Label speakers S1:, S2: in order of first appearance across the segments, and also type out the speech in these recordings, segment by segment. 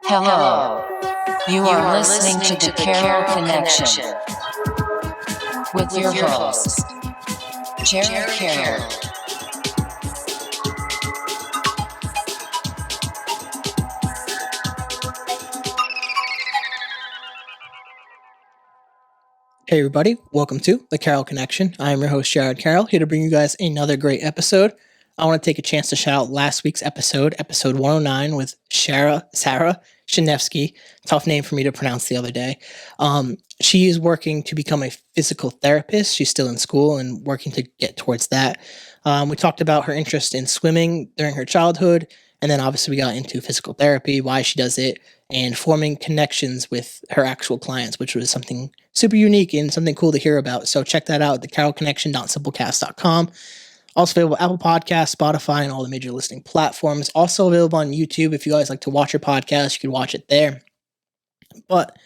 S1: Hello. You are listening to the Carroll Connection with your host, Jared Carroll.
S2: Hey everybody, welcome to the Carroll Connection. I am your host, Jared Carroll, here to bring you guys another great episode. I want to take a chance to shout out last week's episode 109 with Sarah Shinevsky. Tough name for me to pronounce the other day. She is working to become a physical therapist. She's still in school and working to get towards that. We talked about her interest in swimming during her childhood, and then obviously we got into physical therapy, why she does it, and forming connections with her actual clients, which was something super unique and something cool to hear about. So check that out, thecarrollconnection.simplecast.com. Also available on Apple Podcasts, Spotify, and all the major listening platforms. Also available on YouTube. If you guys like to watch your podcast, you can watch it there. But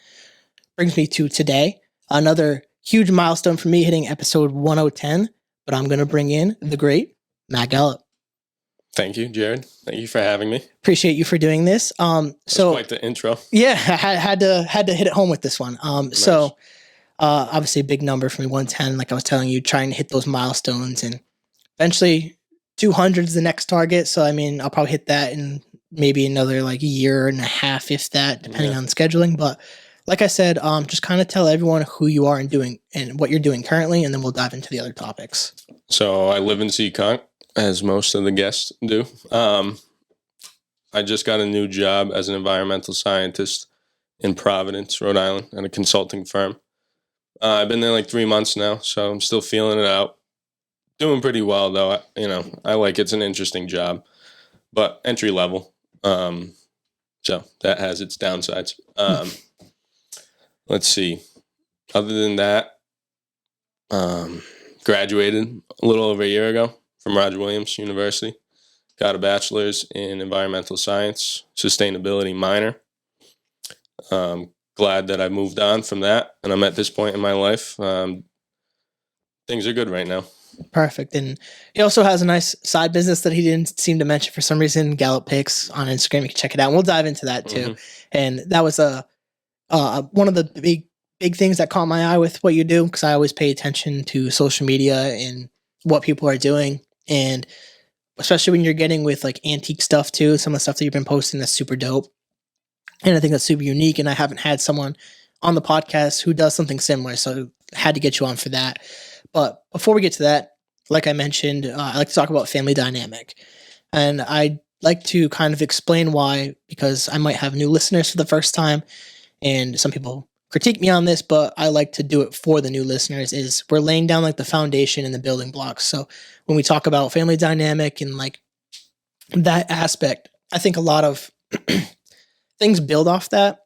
S2: brings me to today, another huge milestone for me, hitting episode 1010. But I'm going to bring in the great Matt Gallup.
S3: Thank you, Jared. Thank you for having me.
S2: Appreciate you for doing this.
S3: That's quite the intro.
S2: Yeah, I had to hit it home with this one.
S3: Nice.
S2: So obviously a big number for me, 110. Like I was telling you, trying to hit those milestones, and eventually 200 is the next target. So I mean, I'll probably hit that in maybe another like year and a half, if that, depending on scheduling. But like I said, just kind of tell everyone who you are and doing and what you're doing currently, and then we'll dive into the other topics.
S3: So I live in Seekonk, as most of the guests do. I just got a new job as an environmental scientist in Providence, Rhode Island, at a consulting firm. I've been there like 3 months now, so I'm still feeling it out. Doing pretty well, though. I like it's an interesting job, but entry level. So that has its downsides. Let's see. Other than that, graduated a little over a year ago from Roger Williams University. Got a bachelor's in environmental science, sustainability minor. Glad that I moved on from that, and I'm at this point in my life. Things are good right now.
S2: Perfect. And he also has a nice side business that he didn't seem to mention for some reason, Gallup Picks on Instagram. You can check it out. And we'll dive into that too. Mm-hmm. And that was one of the big things that caught my eye with what you do, because I always pay attention to social media and what people are doing. And especially when you're getting with like antique stuff too, some of the stuff that you've been posting, that's super dope. And I think that's super unique. And I haven't had someone on the podcast who does something similar. So I had to get you on for that. But before we get to that, like I mentioned, I like to talk about family dynamic. And I like to kind of explain why, because I might have new listeners for the first time. And some people critique me on this, but I like to do it for the new listeners. Is we're laying down like the foundation and the building blocks. So when we talk about family dynamic and like that aspect, I think a lot of things build off that.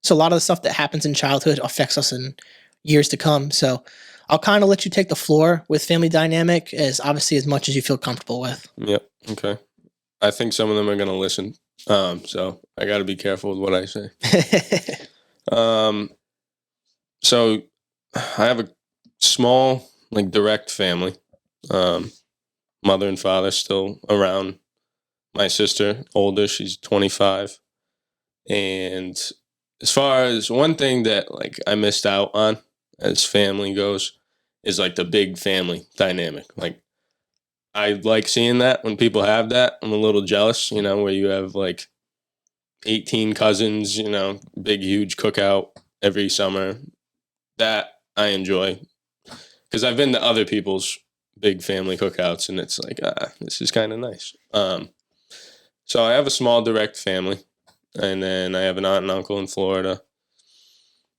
S2: So a lot of the stuff that happens in childhood affects us in years to come. So I'll kind of let you take the floor with family dynamic, as obviously as much as you feel comfortable with.
S3: Yep. Okay. I think some of them are going to listen. So I got to be careful with what I say. So I have a small, like, direct family. Mother and father still around. My sister, older, she's 25. And as far as one thing that, like, I missed out on as family goes is, like, the big family dynamic. Like, I like seeing that when people have that. I'm a little jealous, where you have, like, 18 cousins, big, huge cookout every summer. That I enjoy, because I've been to other people's big family cookouts, and it's like, this is kind of nice. So I have a small direct family, and then I have an aunt and uncle in Florida.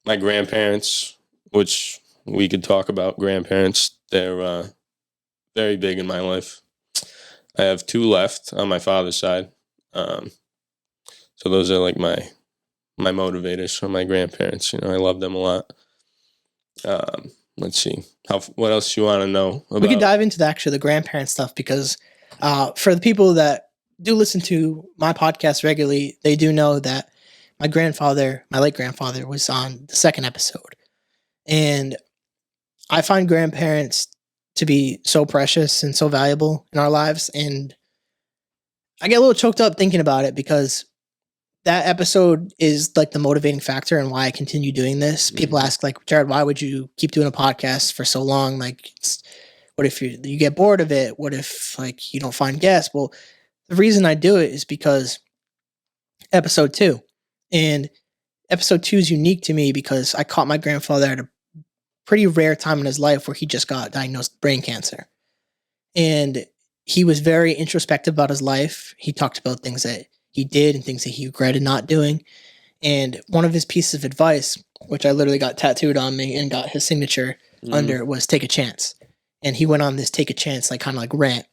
S3: My grandparents, which we could talk about grandparents, they're very big in my life. I have 2 left on my father's side. So those are like my motivators for my grandparents. I love them a lot. Let's see. What else you want to know about?
S2: We can dive into the grandparent stuff, because for the people that do listen to my podcast regularly, they do know that my late grandfather, was on the second episode. And I find grandparents to be so precious and so valuable in our lives. And I get a little choked up thinking about it, because that episode is like the motivating factor and why I continue doing this. People ask like, Jared, why would you keep doing a podcast for so long? Like, what if you get bored of it? What if like you don't find guests? Well, the reason I do it is because episode 2, and episode 2 is unique to me because I caught my grandfather at a pretty rare time in his life where he just got diagnosed with brain cancer. And he was very introspective about his life. He talked about things that he did and things that he regretted not doing. And one of his pieces of advice, which I literally got tattooed on me and got his signature under, was take a chance. And he went on this take a chance, like kind of like rant,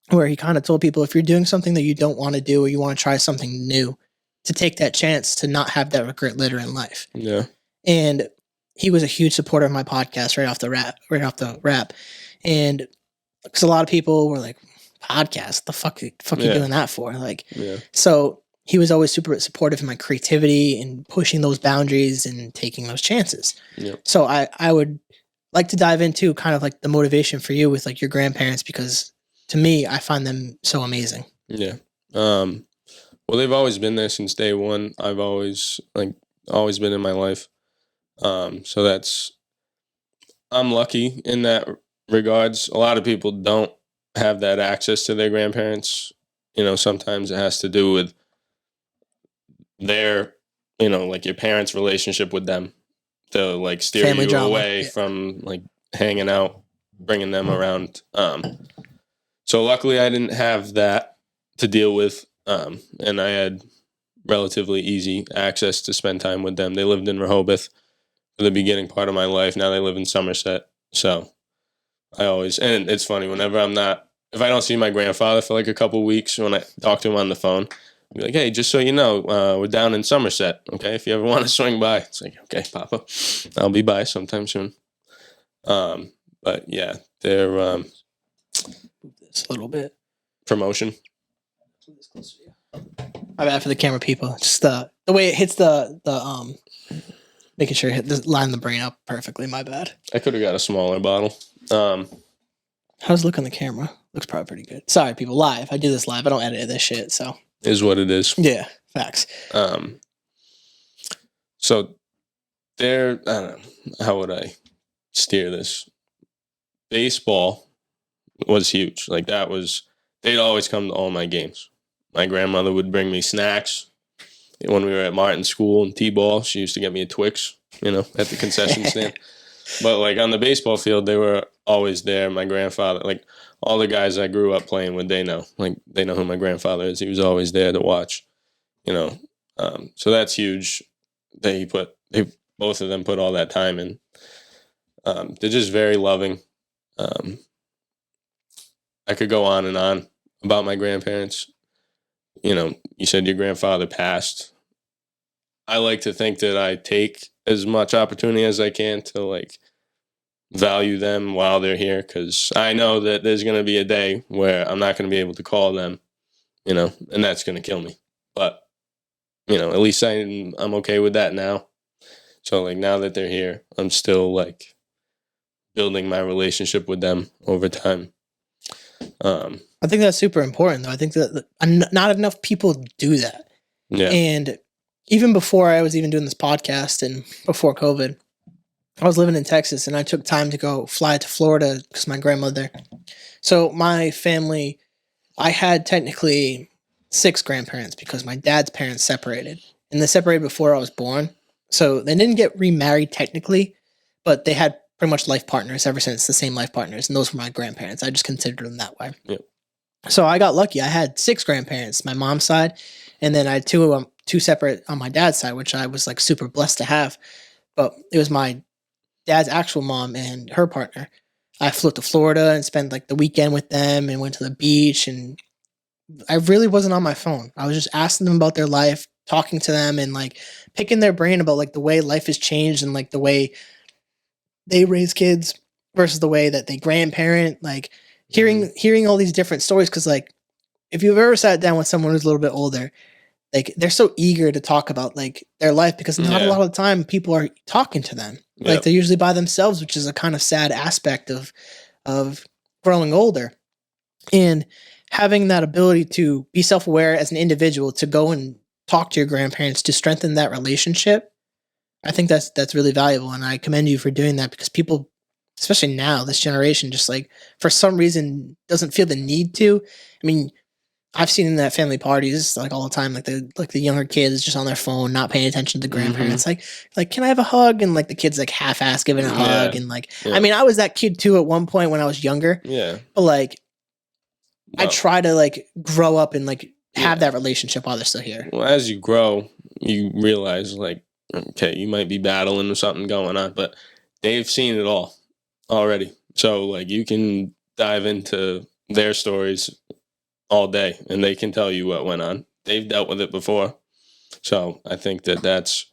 S2: where he kind of told people if you're doing something that you don't want to do or you want to try something new, to take that chance to not have that regret later in life.
S3: Yeah.
S2: And he was a huge supporter of my podcast right off the rap. And because a lot of people were like, podcast, the fuck you doing that for? Like, so he was always super supportive of my creativity and pushing those boundaries and taking those chances. So I would like to dive into kind of like the motivation for you with like your grandparents, because to me, I find them so amazing.
S3: Yeah. Well, they've always been there since day one. I've always been in my life. So I'm lucky in that regards. A lot of people don't have that access to their grandparents. You know, sometimes it has to do with their, you know, like your parents' relationship with them to like steer
S2: Family
S3: you
S2: drama.
S3: away from like hanging out, bringing them around. So luckily I didn't have that to deal with. And I had relatively easy access to spend time with them. They lived in Rehoboth for the beginning part of my life. Now they live in Somerset. So and it's funny, if I don't see my grandfather for like a couple weeks, when I talk to him on the phone, I'll be like, hey, just so you know, we're down in Somerset. Okay. If you ever want to swing by, it's like, okay, Papa, I'll be by sometime soon. But yeah, they're,
S2: Move this a little bit.
S3: Promotion.
S2: My bad for the camera people. Just the way it hits the making sure it hit the line the brain up perfectly. My bad.
S3: I could have got a smaller bottle.
S2: How's it look on the camera? Looks probably pretty good. Sorry, people. Live. I do this live. I don't edit this shit. So
S3: is what it is.
S2: Yeah, facts.
S3: So I don't know, how would I steer this? Baseball was huge. Like they'd always come to all my games. My grandmother would bring me snacks. When we were at Martin School and T-ball, she used to get me a Twix, you know, at the concession stand. But like on the baseball field, they were always there. My grandfather, like all the guys I grew up playing with, they know who my grandfather is. He was always there to watch, you know. So that's huge. Both of them put all that time in. They're just very loving. I could go on and on about my grandparents. You know, you said your grandfather passed. I like to think that I take as much opportunity as I can to like value them while they're here, because I know that there's going to be a day where I'm not going to be able to call them, you know, and that's going to kill me. But, you know, at least I'm okay with that now. So like now that they're here, I'm still like building my relationship with them over time.
S2: I think that's super important, though. I think that not enough people do that.
S3: Yeah.
S2: And even before I was even doing this podcast and before COVID, I was living in Texas and I took time to go fly to Florida because my grandmother. So my family, I had technically 6 grandparents because my dad's parents separated. And they separated before I was born. So they didn't get remarried technically, but they had pretty much life partners ever since, the same life partners. And those were my grandparents. I just considered them that way.
S3: Yep.
S2: So I got lucky. I had 6 grandparents, my mom's side, and then I had 2 separate on my dad's side, which I was like super blessed to have. But it was my dad's actual mom and her partner. I flew to Florida and spent like the weekend with them and went to the beach, and I really wasn't on my phone. I was just asking them about their life, talking to them, and like picking their brain about like the way life has changed and like the way they raise kids versus the way that they grandparent, like hearing all these different stories. Cause like, if you've ever sat down with someone who's a little bit older, like they're so eager to talk about like their life because not a lot of the time people are talking to them.
S3: Yep.
S2: Like they're usually by themselves, which is a kind of sad aspect of growing older. And having that ability to be self-aware as an individual, to go and talk to your grandparents to strengthen that relationship, I think that's really valuable, and I commend you for doing that because people, especially now, this generation, just like for some reason doesn't feel the need to. I mean, I've seen in that family parties like all the time, like the younger kids just on their phone, not paying attention to the grandparents. Like, can I have a hug? And like the kids like half-ass giving a hug, and like, I mean, I was that kid too at one point when I was younger.
S3: Yeah,
S2: but like, I try to like grow up and like have that relationship while they're still here.
S3: Well, as you grow, you realize like, okay, you might be battling with something going on, but they've seen it all already. So like you can dive into their stories all day and they can tell you what went on. They've dealt with it before. So I think that's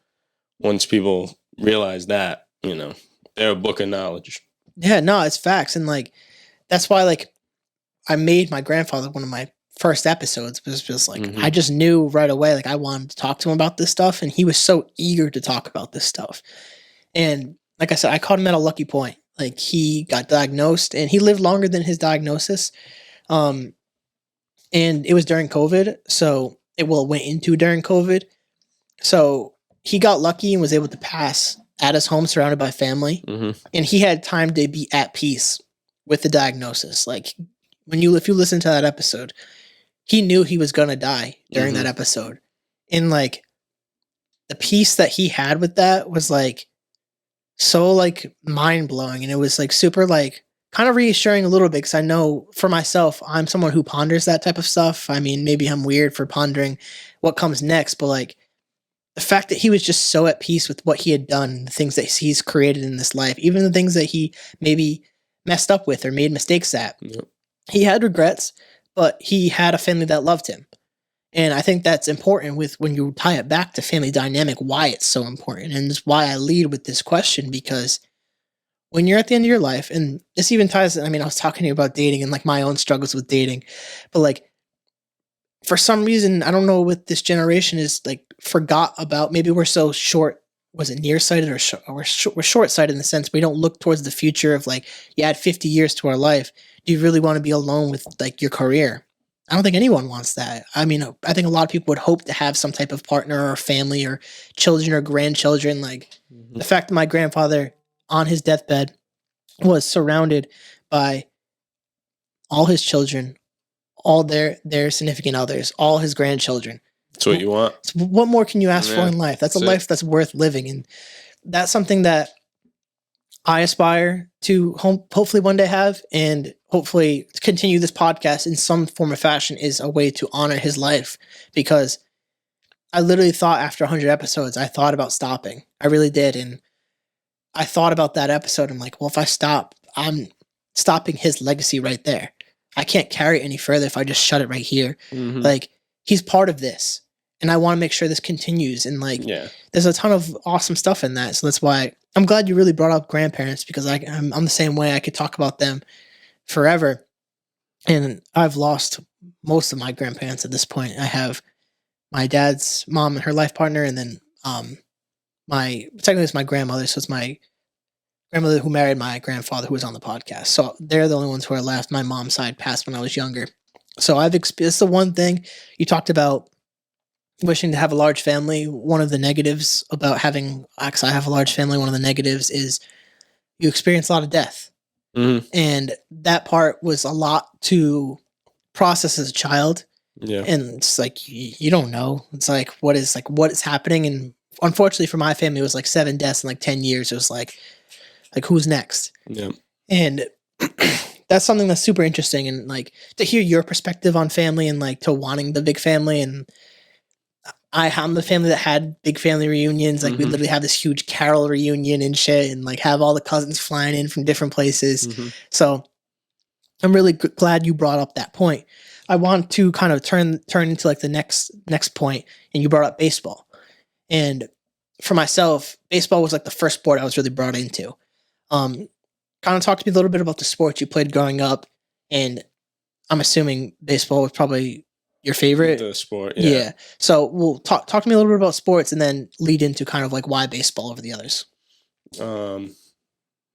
S3: once people realize that, they're a book of knowledge.
S2: Yeah, no, it's facts. And like, that's why like I made my grandfather one of my first episodes, was just like, I just knew right away, like I wanted to talk to him about this stuff. And he was so eager to talk about this stuff. And like I said, I caught him at a lucky point. Like he got diagnosed and he lived longer than his diagnosis. And it was during COVID. So it went into during COVID. So he got lucky and was able to pass at his home surrounded by family. And he had time to be at peace with the diagnosis. Like if you listen to that episode, he knew he was going to die during that episode. And like the peace that he had with that was like so like mind blowing. And it was like super like kind of reassuring a little bit. Cause I know for myself, I'm someone who ponders that type of stuff. I mean, maybe I'm weird for pondering what comes next, but like the fact that he was just so at peace with what he had done, the things that he's created in this life, even the things that he maybe messed up with or made mistakes at. He had regrets, but he had a family that loved him. And I think that's important when you tie it back to family dynamic, why it's so important. And it's why I lead with this question, because when you're at the end of your life, and this even ties, I mean, I was talking to you about dating and like my own struggles with dating, but like for some reason, I don't know what this generation is like forgot about. Maybe we're so short. Was it nearsighted or we're short-sighted in the sense we don't look towards the future of like, you add 50 years to our life. Do you really want to be alone with like your career? I don't think anyone wants that. I mean, I think a lot of people would hope to have some type of partner or family or children or grandchildren. Like the fact that my grandfather on his deathbed was surrounded by all his children, all their significant others, all his grandchildren.
S3: That's what you want.
S2: So what more can you ask for in life? That's a life that's worth living. And that's something that I aspire to hopefully one day have, and hopefully continue this podcast in some form or fashion is a way to honor his life. Because I literally thought after 100 episodes, I thought about stopping. I really did. And I thought about that episode. I'm like, well, if I stop, I'm stopping his legacy right there. I can't carry it any further if I just shut it right here. Like, he's part of this. And I want to make sure this continues. And like, there's a ton of awesome stuff in that. So that's why I'm glad you really brought up grandparents, because I'm the same way. I could talk about them forever. And I've lost most of my grandparents at this point. I have my dad's mom and her life partner. And then technically it's my grandmother. So it's my grandmother who married my grandfather who was on the podcast. So they're the only ones who are left. My mom's side passed when I was younger. So it's the one thing you talked about, wishing to have a large family. One of the negatives about having, actually I have a large family, one of the negatives is you experience a lot of death. And that part was a lot to process as a child. And it's like, you don't know. It's like, what is happening? And unfortunately for my family, it was like 7 deaths in like 10 years. It was like who's next? And that's something that's super interesting. And like to hear your perspective on family and like to wanting the big family. And I'm the family that had big family reunions. Like we literally have this huge Carroll reunion and shit, and like have all the cousins flying in from different places. So I'm really glad you brought up that point. I want to kind of turn into like the next point, and you brought up baseball. And for myself, baseball was like the first sport I was really brought into. Kind of talk to me a little bit about the sports you played growing up, and I'm assuming baseball was probably your favorite?
S3: The sport,
S2: yeah. So we'll talk to me a little bit about sports and then lead into kind of like why baseball over the others.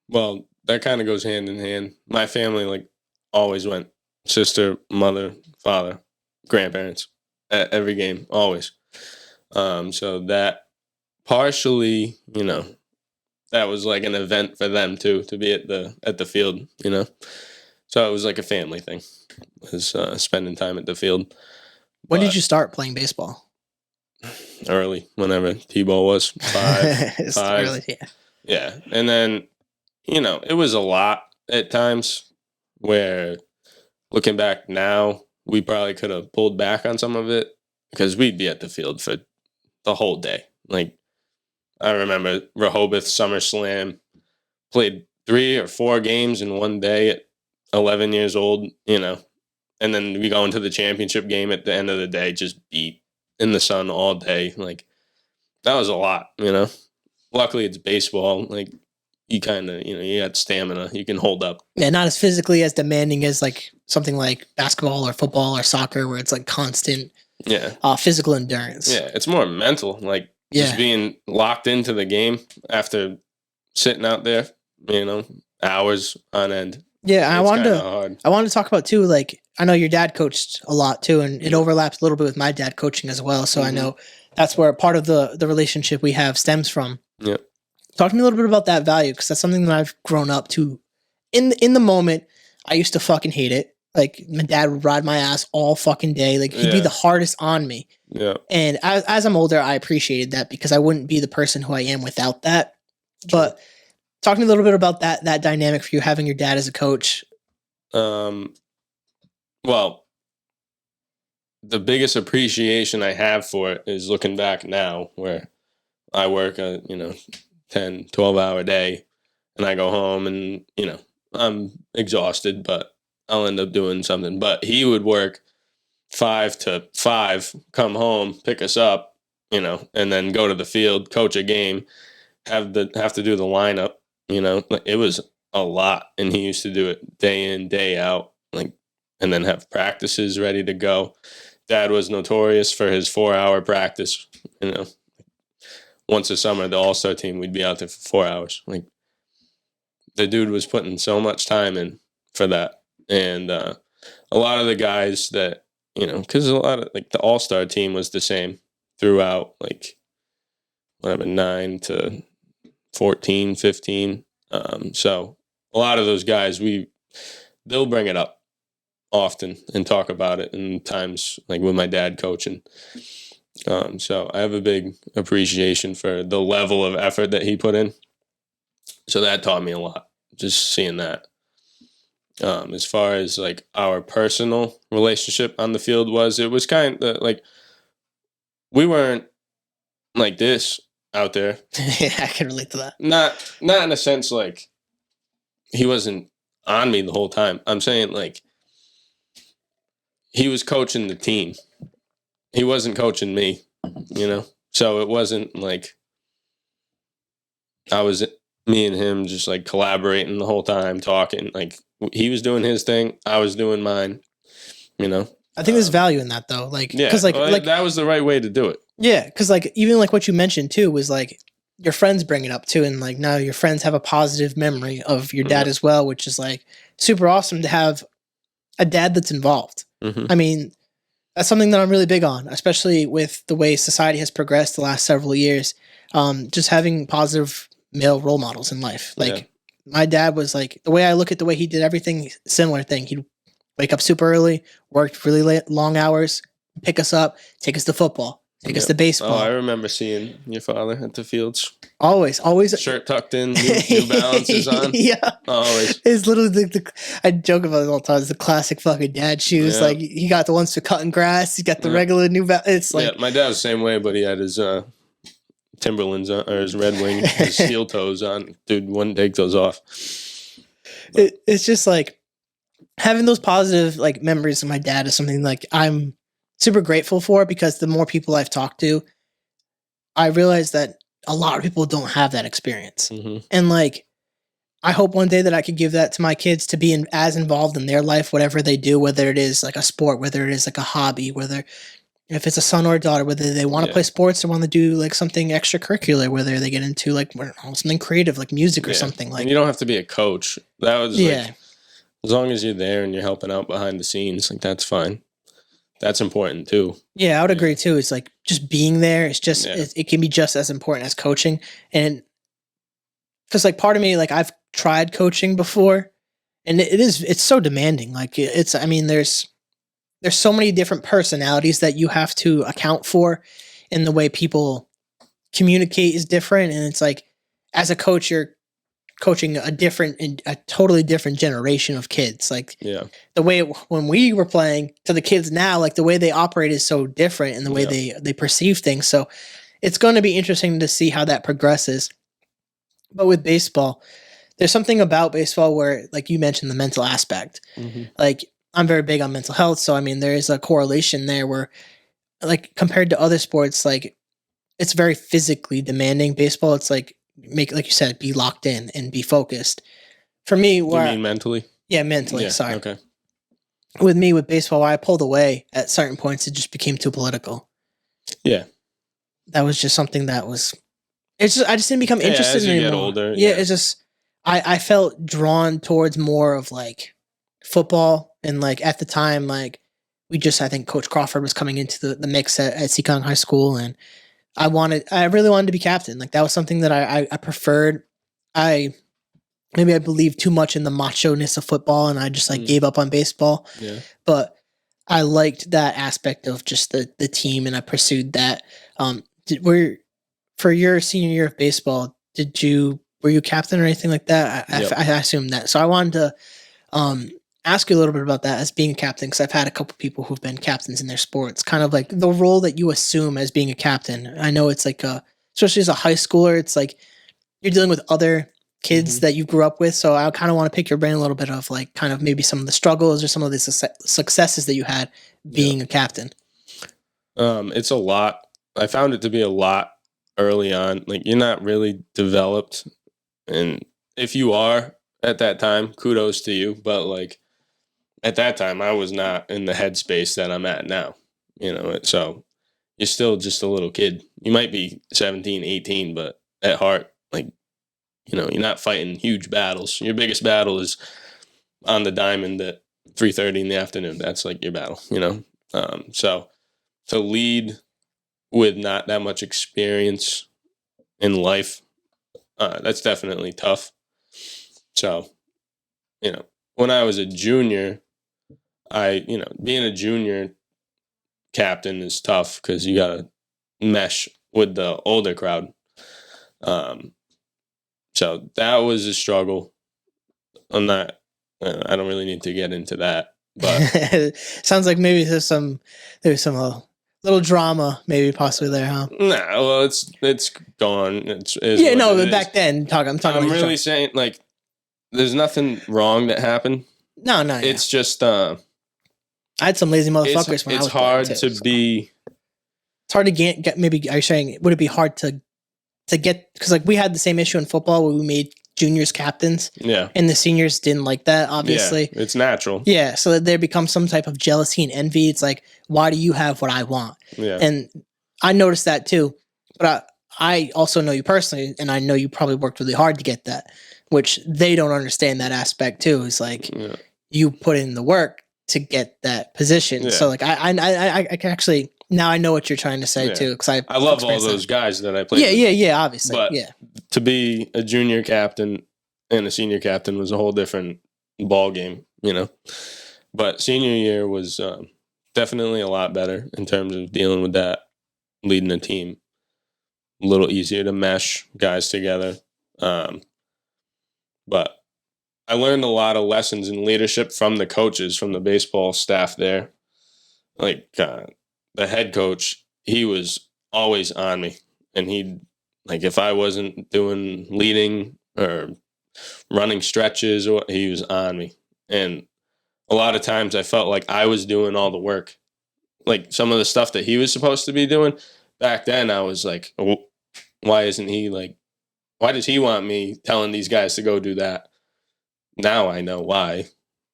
S3: Well, that kind of goes hand in hand. My family like always went sister, mother, father, grandparents at every game, always. So that partially, that was like an event for them too, to be at the field, So it was like a family thing, was spending time at the field.
S2: When did you start playing baseball?
S3: Early, whenever T-ball was 5.
S2: Early, yeah.
S3: Yeah. And then, it was a lot at times where looking back now, we probably could have pulled back on some of it because we'd be at the field for the whole day. Like, I remember Rehoboth SummerSlam, played 3 or 4 games in one day at 11 years old, and then we go into the championship game at the end of the day, just beat in the sun all day. Like, that was a lot, Luckily, it's baseball. Like, you kind of, you got stamina. You can hold up.
S2: Yeah, not as physically as demanding as like something like basketball or football or soccer where it's like constant physical endurance.
S3: Yeah, it's more mental. Like, just being locked into the game after sitting out there, hours on end.
S2: Yeah, I wanted to talk about too, like, I know your dad coached a lot too, and it overlaps a little bit with my dad coaching as well. So I know that's where part of the relationship we have stems from.
S3: Yeah.
S2: Talk to me a little bit about that value, because that's something that I've grown up to. In the moment, I used to fucking hate it. Like, my dad would ride my ass all fucking day. Like, he'd be the hardest on me.
S3: Yeah.
S2: And as I'm older, I appreciated that because I wouldn't be the person who I am without that. True. But talk to me a little bit about that dynamic for you having your dad as a coach.
S3: Well, the biggest appreciation I have for it is looking back now where I work a, 10, 12-hour day and I go home and, I'm exhausted, but I'll end up doing something. But he would work 5 to 5, come home, pick us up, and then go to the field, coach a game, have to do the lineup, It was a lot, and he used to do it day in, day out, and then have practices ready to go. Dad was notorious for his 4-hour practice, Once a summer, the all-star team, we'd be out there for 4 hours. Like, the dude was putting so much time in for that. And a lot of the guys that, because a lot of, the all-star team was the same throughout, 9 to 14, 15. So a lot of those guys, they'll bring it up often and talk about it in times with my dad coaching. So I have a big appreciation for the level of effort that he put in. So that taught me a lot, just seeing that. As far as our personal relationship on the field it was kind of we weren't like this out there.
S2: Yeah, I can relate to that.
S3: Not in a sense he wasn't on me the whole time. I'm saying he was coaching the team. He wasn't coaching me, So it wasn't I was me and him just collaborating the whole time, talking. He was doing his thing, I was doing mine,
S2: I think there's value in that though. Because
S3: that was the right way to do it.
S2: Yeah, because even what you mentioned too was your friends bring it up too, and now your friends have a positive memory of your dad as well, which is super awesome to have a dad that's involved.
S3: Mm-hmm.
S2: I mean, that's something that I'm really big on, especially with the way society has progressed the last several years. Just having positive male role models in life. My dad was the way I look at the way he did everything, similar thing. He'd wake up super early, worked really late, long hours, pick us up, take us to football, take us to baseball.
S3: Oh, I remember seeing your father at the fields.
S2: Always.
S3: Shirt tucked in, New Balances on.
S2: Yeah.
S3: Always.
S2: It's literally I joke about it all the time. It's the classic fucking dad shoes.
S3: Yeah.
S2: He got the ones for cutting grass. He got the regular New Balance. It's
S3: my dad was the same way, but he had his Timberlands on, or his Red Wing, his steel toes on. Dude, wouldn't take those off.
S2: It's just having those positive memories of my dad is something I'm super grateful for, because the more people I've talked to, I realize that a lot of people don't have that experience.
S3: Mm-hmm.
S2: And I hope one day that I could give that to my kids, to be as involved in their life, whatever they do, whether it is a sport, whether it is a hobby, whether if it's a son or a daughter, whether they want to play sports or want to do something extracurricular, whether they get into something creative like music or something
S3: And you don't have to be a coach. That was as long as you're there and you're helping out behind the scenes, that's fine. that's important too.
S2: Yeah, I would agree too. It's like just being there. It's just
S3: Yeah.
S2: it can be just as important as coaching, and because like part of me, like I've tried coaching before, and it's so demanding. Like it's I mean there's so many different personalities that you have to account for, and the way people communicate is different, and it's like as a coach you're coaching a totally different generation of kids. Like
S3: Yeah.
S2: the way when we were playing to the kids now, like the way they operate is so different, and the way they perceive things. So it's going to be interesting to see how that progresses. But with baseball, there's something about baseball where, like you mentioned, the mental aspect.
S3: Mm-hmm.
S2: Like I'm very big on mental health, so I mean there is a correlation there where, like compared to other sports, like it's very physically demanding. Baseball, it's like like you said, be locked in and be focused. For me,
S3: You
S2: where
S3: mean mentally?
S2: yeah, mentally.
S3: Yeah.
S2: Sorry.
S3: Okay.
S2: With me with baseball, where I pulled away at certain points, it just became too political.
S3: Yeah.
S2: That was just something that was. It's just I just didn't become interested
S3: as you
S2: anymore.
S3: get older.
S2: Yeah, it's just I felt drawn towards more of like football, and like at the time, like I think Coach Crawford was coming into the mix at Seacon High School, and I really wanted to be captain. Like that was something that I preferred. I believed too much in the macho-ness of football, and I just like gave up on baseball.
S3: Yeah.
S2: But I liked that aspect of just the team, and I pursued that. For your senior year of baseball, were you captain or anything like that? I assume that. So I wanted to ask you a little bit about that as being a captain, because I've had a couple people who've been captains in their sports. Kind of like the role that you assume as being a captain. I know it's like especially as a high schooler, it's like you're dealing with other kids that you grew up with. So I kind of want to pick your brain a little bit of like kind of maybe some of the struggles or some of the successes that you had being a captain.
S3: It's a lot. I found it to be a lot early on. Like you're not really developed, and if you are at that time, kudos to you. But like at that time, I was not in the headspace that I'm at now. So you're still just a little kid. You might be 17, 18, but at heart, like you're not fighting huge battles. Your biggest battle is on the diamond at 3:30 in the afternoon. That's like your battle. So to lead with not that much experience in life, that's definitely tough. So, when I was a junior, being a junior captain is tough because you got to mesh with the older crowd. So that was a struggle. I don't really need to get into that, but
S2: sounds like maybe there's some little drama maybe possibly there, huh?
S3: Nah, well, it's gone.
S2: But back then, I'm talking.
S3: I'm really saying like, there's nothing wrong that happened.
S2: No,
S3: It's just
S2: I had some lazy motherfuckers when I was
S3: hard
S2: too,
S3: to be.
S2: It's hard to get. Maybe are you saying would it be hard to get, because like we had the same issue in football where we made juniors captains, and the seniors didn't like that, obviously.
S3: It's natural.
S2: So that there becomes some type of jealousy and envy. It's like, why do you have what I want? And I noticed that too, but I also know you personally, and I know you probably worked really hard to get that, which they don't understand that aspect too. It's like you put in the work to get that position. So like I can actually, now I know what you're trying to say too, because I
S3: love all those guys that I played
S2: with. Obviously.
S3: But to be a junior captain and a senior captain was a whole different ball game, But senior year was definitely a lot better in terms of dealing with that, leading a team. A little easier to mesh guys together. But I learned a lot of lessons in leadership from the coaches, from the baseball staff there. Like the head coach, he was always on me. And if I wasn't doing leading or running stretches, he was on me. And a lot of times I felt like I was doing all the work. Like some of the stuff that he was supposed to be doing, back then I was like, oh, why does he want me telling these guys to go do that? Now I know why,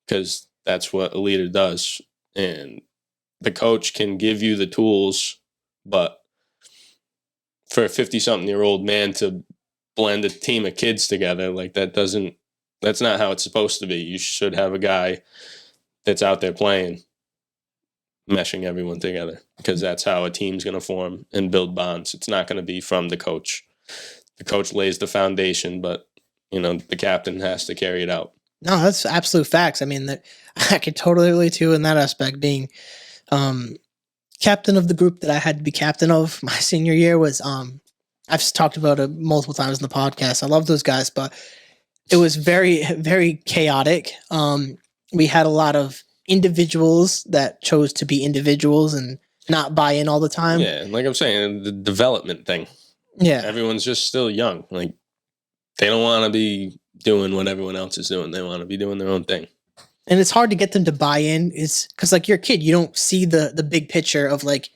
S3: because that's what a leader does. And the coach can give you the tools, but for a 50-something-year-old man to blend a team of kids together, like that's not how it's supposed to be. You should have a guy that's out there playing. meshing everyone together, because that's how a team's going to form and build bonds. It's not going to be from the coach. The coach lays the foundation, but the captain has to carry it out.
S2: No, that's absolute facts. I mean, I could totally relate to you in that aspect. Being captain of the group that I had to be captain of my senior year was I've talked about it multiple times in the podcast. I love those guys, but it was very, very chaotic. We had a lot of individuals that chose to be individuals and not buy in all the time.
S3: Yeah, like I'm saying, the development thing.
S2: Yeah.
S3: Everyone's just still young. Like, they don't want to be doing what everyone else is doing. They want to be doing their own thing. And
S2: it's hard to get them to buy in. It's because, like, you're a kid. You don't see the big picture of, like,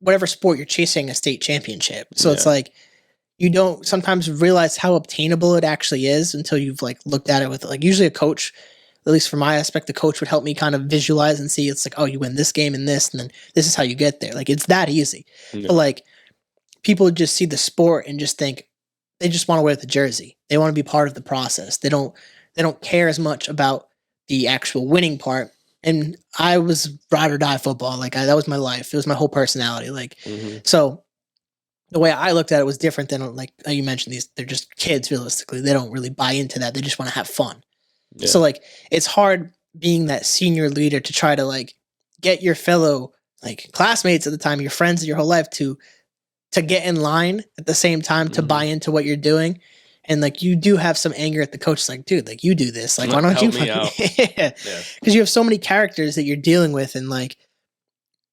S2: whatever sport you're chasing a state championship. So it's like, you don't sometimes realize how obtainable it actually is until you've, like, looked at it with, like, usually a coach. At least from my aspect, the coach would help me kind of visualize and see it's like, oh, you win this game and then this is how you get there. Like, it's that easy. Yeah. But, like, people just see the sport and just think they just want to wear the jersey. They want to be part of the process. They don't care as much about the actual winning part. And I was ride or die football. Like, that was my life. It was my whole personality. Like, so the way I looked at it was different than, like, you mentioned, they're just kids realistically. They don't really buy into that. They just want to have fun. Yeah. So, like, it's hard being that senior leader to try to, like, get your fellow, like, classmates at the time, your friends your whole life to get in line at the same time to buy into what you're doing. And, like, you do have some anger at the coach. Like, dude, like, you do this. Like, why don't you
S3: me out?
S2: Yeah. Because you have so many characters that you're dealing with, and, like,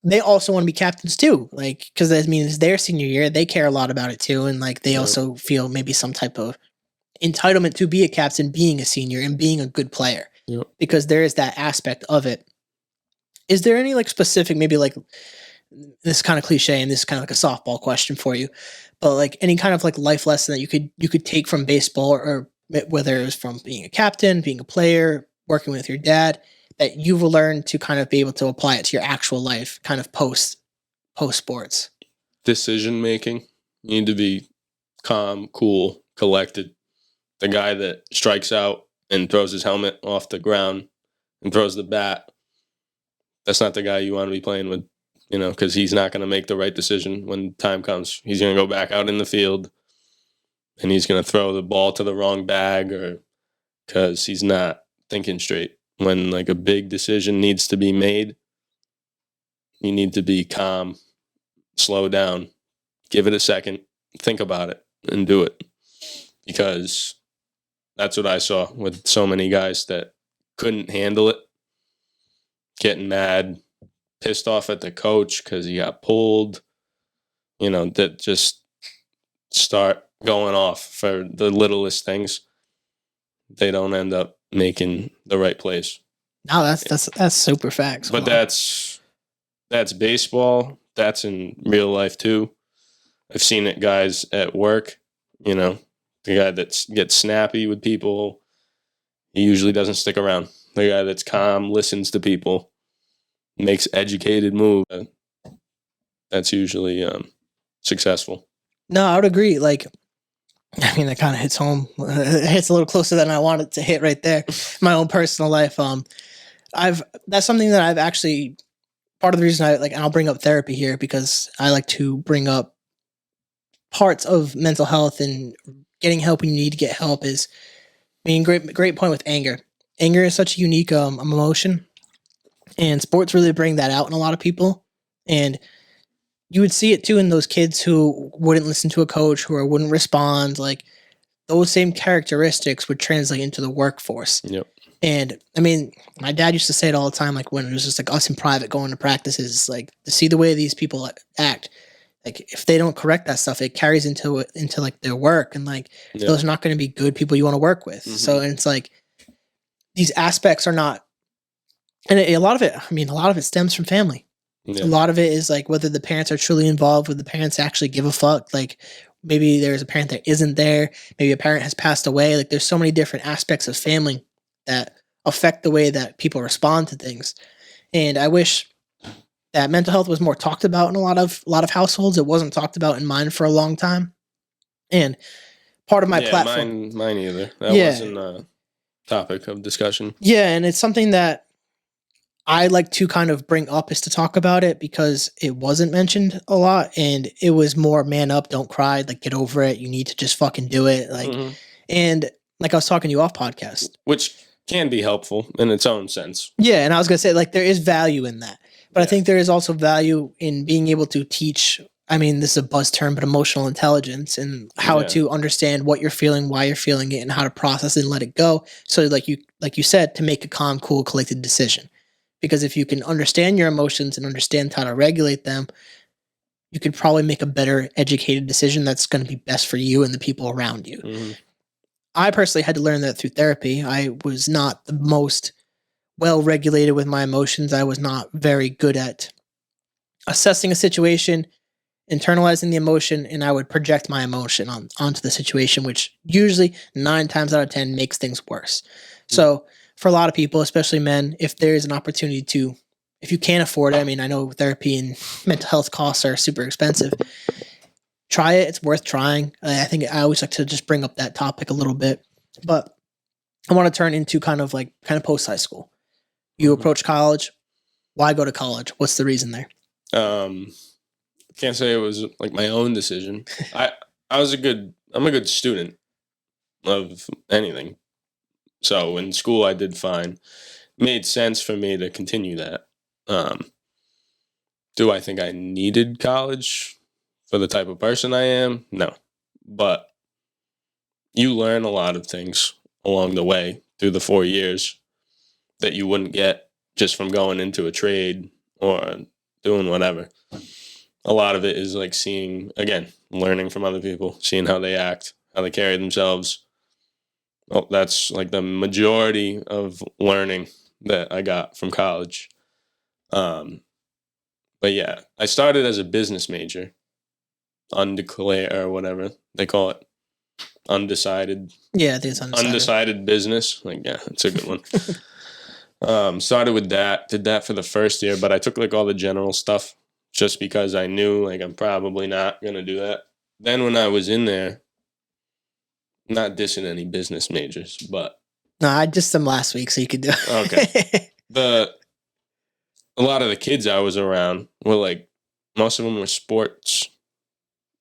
S2: they also want to be captains too. Like, because that means their senior year, they care a lot about it too. And, like, they also feel maybe some type of entitlement to be a captain, being a senior and being a good player, because there is that aspect of it. Is there any, like, specific, maybe, like, this is kind of cliche and this is kind of like a softball question for you, but, like, any kind of, like, life lesson that you could take from baseball, or whether it was from being a captain, being a player, working with your dad, that you've learned to kind of be able to apply it to your actual life, kind of post sports?
S3: Decision making. You need to be calm, cool, collected. The guy that strikes out and throws his helmet off the ground and throws the bat, that's not the guy you want to be playing with, because he's not going to make the right decision when time comes. He's going to go back out in the field and he's going to throw the ball to the wrong bag, or because he's not thinking straight. When, like, a big decision needs to be made, you need to be calm, slow down, give it a second, think about it, and do it. Because that's what I saw with so many guys that couldn't handle it, getting mad, pissed off at the coach because he got pulled, that just start going off for the littlest things. They don't end up making the right plays.
S2: No, that's super facts.
S3: But that's baseball. That's in real life too. I've seen it, guys at work, the guy that gets snappy with people, he usually doesn't stick around. The guy that's calm, listens to people, makes educated moves, that's usually successful.
S2: No, I would agree. Like, I mean, that kind of hits home. It hits a little closer than I wanted to hit right there. My own personal life. That's something that I've actually, part of the reason and I'll bring up therapy here, because I like to bring up parts of mental health and getting help when you need to get help is, great point with anger. Anger is such a unique emotion, and sports really bring that out in a lot of people. And you would see it too in those kids who wouldn't listen to a coach, who wouldn't respond. Like, those same characteristics would translate into the workforce.
S3: Yep.
S2: And my dad used to say it all the time, like, when it was just like us in private going to practices, like, to see the way these people act, like, if they don't correct that stuff, it carries into like their work, and, like, those are not going to be good people you want to work with. So, and it's like, these aspects are not, and a lot of it stems from family. Yeah. A lot of it is, like, whether the parents are truly involved, whether the parents actually give a fuck. Like, maybe there's a parent that isn't there. Maybe a parent has passed away. Like, there's so many different aspects of family that affect the way that people respond to things. And I wish that mental health was more talked about in a lot of households. It wasn't talked about in mine for a long time. And part of my platform,
S3: mine either. That wasn't a topic of discussion.
S2: Yeah, and it's something that I like to kind of bring up is to talk about it because it wasn't mentioned a lot, and it was more man up, don't cry, like get over it. You need to just fucking do it. Like, and like I was talking to you off podcast,
S3: which can be helpful in its own sense.
S2: Yeah, and I was gonna say like there is value in that, but I think there is also value in being able to teach. I mean, this is a buzz term, but emotional intelligence and how to understand what you're feeling, why you're feeling it, and how to process it and let it go. So, like you said, to make a calm, cool, collected decision. Because if you can understand your emotions and understand how to regulate them, you could probably make a better educated decision that's going to be best for you and the people around you. I personally had to learn that through therapy. I was not the most well regulated with my emotions. I was not very good at assessing a situation, internalizing the emotion, and I would project my emotion onto the situation, which usually 9 times out of 10 makes things worse. So for a lot of people, especially men, if there is an opportunity to, if you can't afford it, I mean, I know therapy and mental health costs are super expensive. Try it. It's worth trying. I think I always like to just bring up that topic a little bit, but I want to turn into kind of post high school. You approach college. Why go to college? What's the reason there?
S3: Can't say it was like my own decision. I'm a good student of anything. So in school I did fine. It made sense for me to continue that. Do I think I needed college for the type of person I am? No. But you learn a lot of things along the way through the 4 years that you wouldn't get just from going into a trade or doing whatever. A lot of it is like learning from other people, seeing how they act, how they carry themselves. Well, that's like the majority of learning that I got from college. But yeah, I started as a business major, undeclared or whatever they call it, undecided.
S2: Yeah, I think it's
S3: undecided business. Like, yeah, it's a good one. Started with that, did that for the first year, but I took like all the general stuff just because I knew like I'm probably not gonna do that. Then when I was in there, not dissing any business majors, but
S2: no, I dissed them last week, so you could do it.
S3: Okay. A lot of the kids I was around were like, most of them were sports.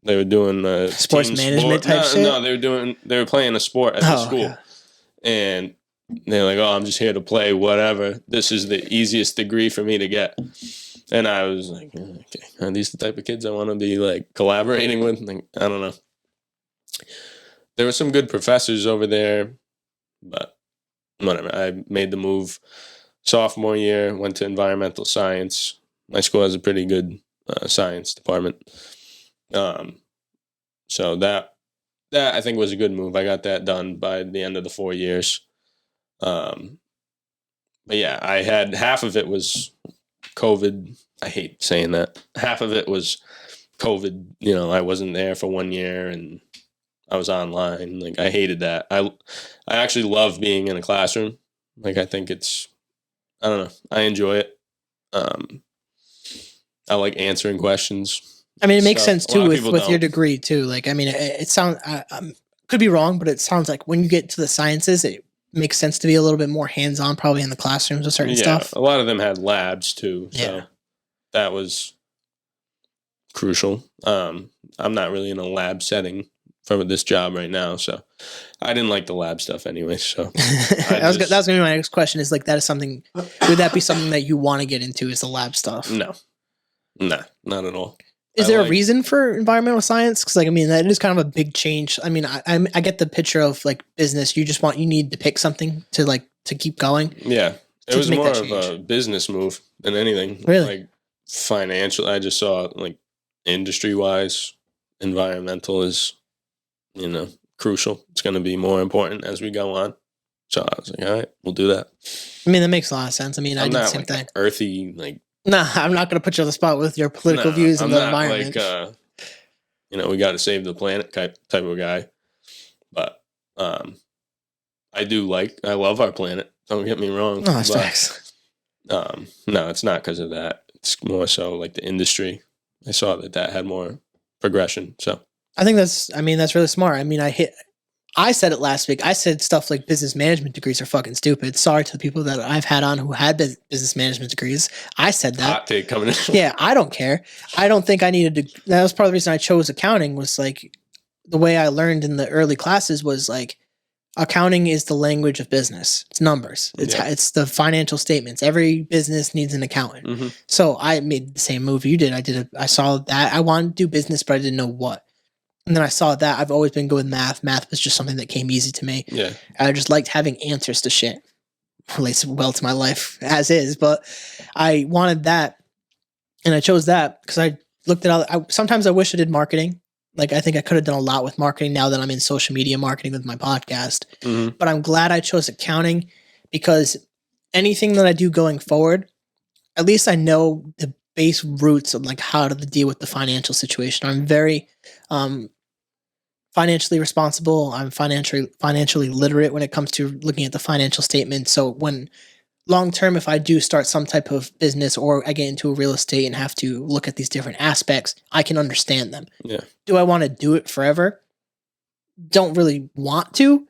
S3: They were doing
S2: sports management type shit.
S3: No, they were playing a sport at the school, and they're like, "Oh, I'm just here to play whatever. This is the easiest degree for me to get." And I was like, "Okay, are these the type of kids I want to be like collaborating with?" Like, I don't know. There were some good professors over there, but whatever. I made the move sophomore year, went to environmental science. My school has a pretty good science department. So that I think was a good move. I got that done by the end of the 4 years. But yeah, I had half of it was COVID. I hate saying that. Half of it was COVID. You know, I wasn't there for 1 year and I was online. Like, I hated that. I actually love being in a classroom. Like, I think I don't know. I enjoy it. I like answering questions.
S2: I mean, it makes sense too with your degree too. Like, I mean, it sounds, could be wrong, but it sounds like when you get to the sciences, it makes sense to be a little bit more hands-on probably in the classrooms with certain stuff.
S3: A lot of them had labs too. So that was crucial. I'm not really in a lab setting for this job right now, so I didn't like the lab stuff anyway. So that was going
S2: to be my next question. Is like, that is something? Would that be something that you want to get into? Is the lab stuff?
S3: No, not at all.
S2: Is there a reason for environmental science? Because like, I mean, that is kind of a big change. I mean, I get the picture of like business. You need to pick something to keep going.
S3: Yeah, it was more of a business move than anything.
S2: Really,
S3: like financial. I just saw like industry wise, environmental is, crucial. It's going to be more important as we go on. So I was like, all right, we'll do that.
S2: I mean, that makes a lot of sense. I mean, I did the same thing.
S3: Earthy, like.
S2: Nah, I'm not going to put you on the spot with your political views and the environment.
S3: We got to save the planet type of guy. But I love our planet. Don't get me wrong.
S2: No, that's facts.
S3: No, it's not because of that. It's more so like the industry. I saw that had more progression. So
S2: I think that's really smart. I mean, I said it last week. I said stuff like business management degrees are fucking stupid. Sorry to the people that I've had on who had business management degrees. I said that.
S3: Hot take coming in.
S2: Yeah, I don't care. I don't think I needed to. That was part of the reason I chose accounting. Was like the way I learned in the early classes was like accounting is the language of business. It's numbers. It's the financial statements. Every business needs an accountant. So I made the same move you did. I saw that I wanted to do business, but I didn't know what. And then I saw that I've always been good with math. Math was just something that came easy to me.
S3: Yeah.
S2: I just liked having answers to shit. Relates well to my life as is, but I wanted that. And I chose that because I looked at all. Sometimes I wish I did marketing. Like I think I could have done a lot with marketing now that I'm in social media marketing with my podcast. But I'm glad I chose accounting because anything that I do going forward, at least I know the base roots of like how to deal with the financial situation. I'm very financially responsible. I'm financially literate when it comes to looking at the financial statement. So when long term, if I do start some type of business or I get into a real estate and have to look at these different aspects, I can understand them.
S3: Yeah.
S2: Do I want to do it forever? Don't really want to,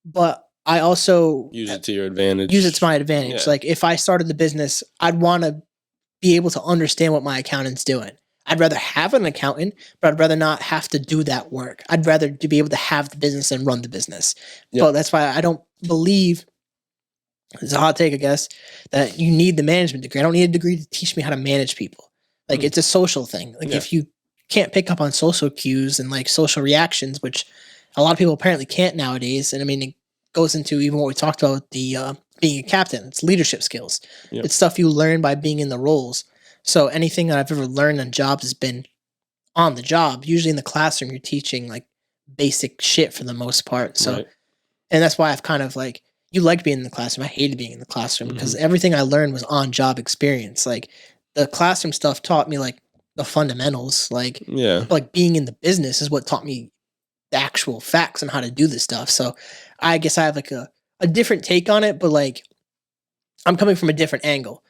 S2: but I also
S3: use it to your advantage.
S2: Use it to my advantage.
S3: Yeah.
S2: Like if I started the business, I'd want to be able to understand what my accountant's doing. I'd rather have an accountant, but I'd rather not have to do that work. I'd rather to be able to have the business and run the business.
S3: Yep.
S2: So that's why I don't believe, it's a hot take, I guess, that you need the management degree. I don't need a degree to teach me how to manage people. Like it's a social thing. Like if you can't pick up on social cues and like social reactions, which a lot of people apparently can't nowadays. And I mean, it goes into even what we talked about, the being a captain. It's leadership skills. It's stuff you learn by being in the roles. So anything that I've ever learned on jobs has been on the job. Usually in the classroom, you're teaching like basic shit for the most part. So, and that's why I've kind of like, you liked being in the classroom. I hated being in the classroom because everything I learned was on job experience. Like the classroom stuff taught me like the fundamentals, like being in the business is what taught me the actual facts on how to do this stuff. So I guess I have like a different take on it, but like I'm coming from a different angle.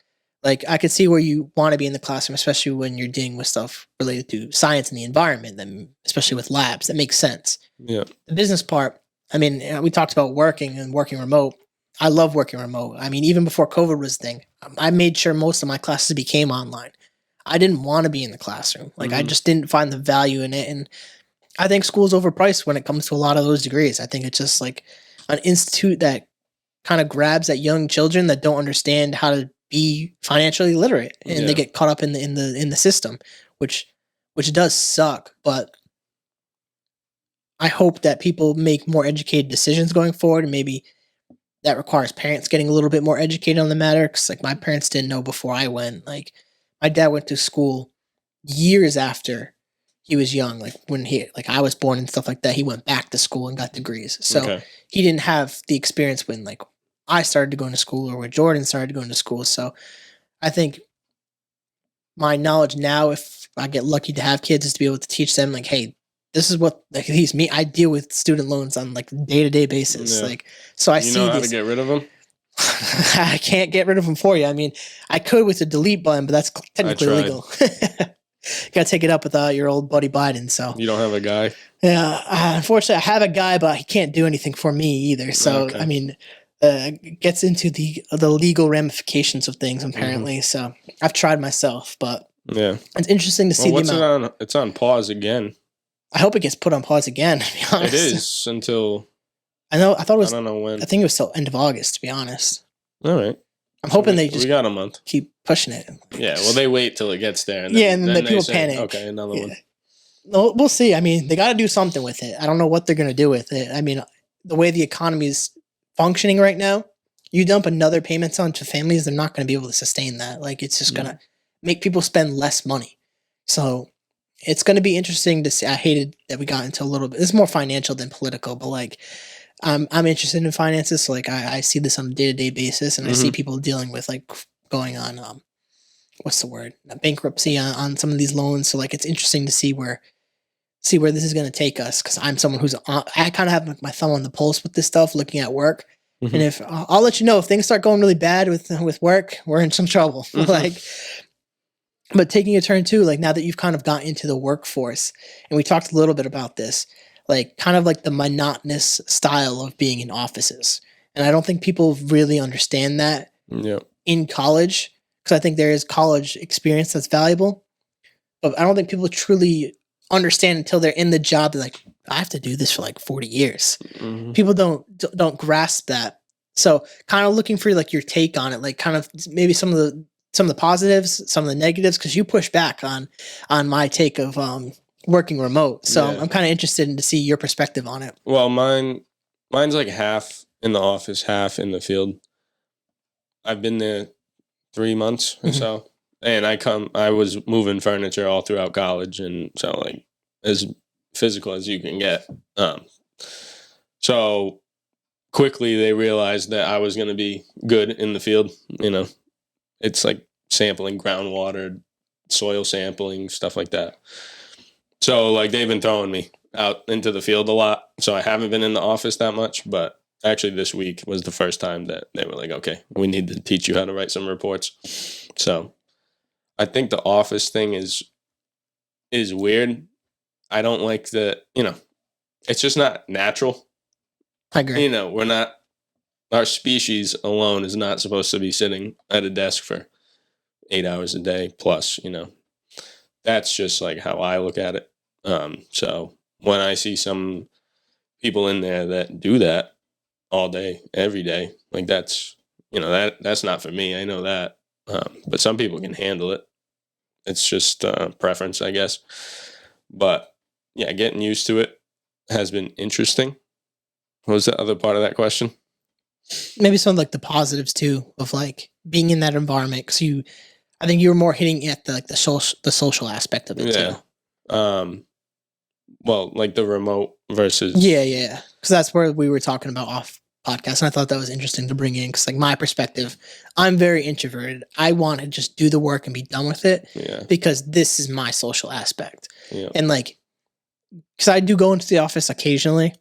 S2: Like I could see where you want to be in the classroom, especially when you're dealing with stuff related to science and the environment, then especially with labs. That makes sense.
S3: Yeah.
S2: The business part, I mean, we talked about working and working remote. I love working remote. I mean, even before COVID was a thing, I made sure most of my classes became online. I didn't want to be in the classroom. Like I just didn't find the value in it. And I think school's overpriced when it comes to a lot of those degrees. I think it's just like an institute that kind of grabs at young children that don't understand how to be financially literate, and they get caught up in the system, which does suck. But I hope that people make more educated decisions going forward, and maybe that requires parents getting a little bit more educated on the matter. Because like my parents didn't know before I went. Like my dad went to school years after he was young, like when I was born and stuff like that. He went back to school and got degrees, so he didn't have the experience when like I started to go into school or when Jordan started going to school. So I think my knowledge now, if I get lucky to have kids, is to be able to teach them like, hey, this is what like these me. I deal with student loans on like day-to-day basis. Like, so I see
S3: how to get rid of them.
S2: I can't get rid of them for you. I mean, I could with the delete button, but that's technically illegal. Got to take it up with your old buddy Biden. So
S3: you don't have a guy.
S2: Yeah, unfortunately, I have a guy, but he can't do anything for me either. So I mean. Gets into the legal ramifications of things apparently. So I've tried myself, but it's interesting to see the amount.
S3: It's on pause again.
S2: I hope it gets put on pause again, to be honest.
S3: It is until
S2: I thought it was,
S3: I don't know when.
S2: I think it was till end of August, to be honest.
S3: All right.
S2: I'm hoping they
S3: we got a month.
S2: Keep pushing it.
S3: Yeah, well they wait till it gets there and
S2: then the people panic.
S3: Okay, another one.
S2: No, we'll see. I mean, they got to do something with it. I don't know what they're going to do with it. I mean, the way the economy is functioning right now, you dump another payments onto families, they're not going to be able to sustain that. Like it's just going to make people spend less money. So it's going to be interesting to see. I hated that we got into a little bit. It's more financial than political, but like I'm interested in finances. So like I see this on a day-to-day basis, and I see people dealing with like going on what's the word, bankruptcy on some of these loans. So like it's interesting to see where this is going to take us, because I'm someone who's I kind of have my thumb on the pulse with this stuff, looking at work. And if I'll let you know if things start going really bad with work, we're in some trouble. Like, but taking a turn too, like now that you've kind of got into the workforce, and we talked a little bit about this, like kind of like the monotonous style of being in offices. And I don't think people really understand that in college, because I think there is college experience that's valuable, but I don't think people truly understand until they're in the job. They're like, I have to do this for like 40 years. People don't grasp that. So kind of looking for like your take on it, like kind of maybe some of the positives, some of the negatives, because you push back on my take of working remote. So I'm kind of interested in to see your perspective on it.
S3: Well, mine's like half in the office, half in the field. I've been there 3 months or so. And I was moving furniture all throughout college, and so like as physical as you can get. So quickly they realized that I was going to be good in the field. You know, it's like sampling groundwater, soil sampling, stuff like that. So like they've been throwing me out into the field a lot. So I haven't been in the office that much, but actually this week was the first time that they were like, okay, we need to teach you how to write some reports. So I think the office thing is weird. I don't like it's just not natural.
S2: I agree.
S3: You know, our species alone is not supposed to be sitting at a desk for 8 hours a day plus, that's just like how I look at it. So when I see some people in there that do that all day, every day, like that's not for me. I know that. But some people can handle it. It's just preference, I guess. But yeah, getting used to it has been interesting. What was the other part of that question?
S2: Maybe some of like the positives too of like being in that environment. Because I think you were more hitting at the social aspect of it too.
S3: Well, like the remote versus
S2: because that's where we were talking about off podcast, and I thought that was interesting to bring in because like my perspective, I'm very introverted. I want to just do the work and be done with it because this is my social aspect. And like, because I do go into the office occasionally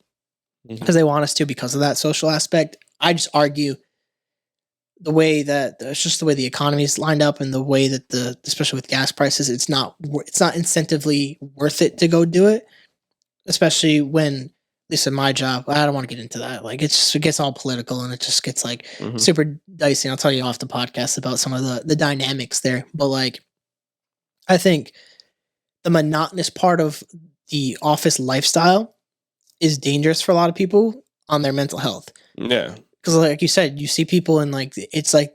S2: because they want us to because of that social aspect. I just argue the way that it's just the way the economy is lined up and the way that especially with gas prices, it's not incentively worth it to go do it, especially when, at least in my job, I don't want to get into that. Like it gets all political and it just gets like super dicey. I'll tell you off the podcast about some of the dynamics there. But like, I think the monotonous part of the office lifestyle is dangerous for a lot of people on their mental health.
S3: Yeah.
S2: Because like you said, you see people and like, it's like,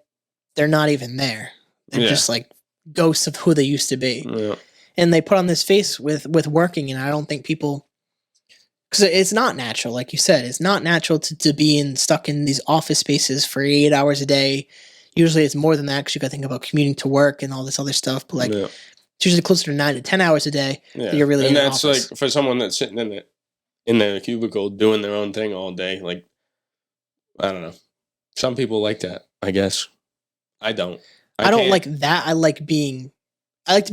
S2: they're not even there. They're just like ghosts of who they used to be. Yeah. And they put on this face with working. And I don't think people, because it's not natural, like you said, it's not natural to be stuck in these office spaces for 8 hours a day. Usually it's more than that because you got to think about commuting to work and all this other stuff. But like, it's usually closer to 9 to 10 hours a day. Yeah. That you're really, and in that's office.
S3: Like for someone that's sitting in their cubicle doing their own thing all day. Like, I don't know. Some people like that, I guess. I don't.
S2: I don't like that. I like to be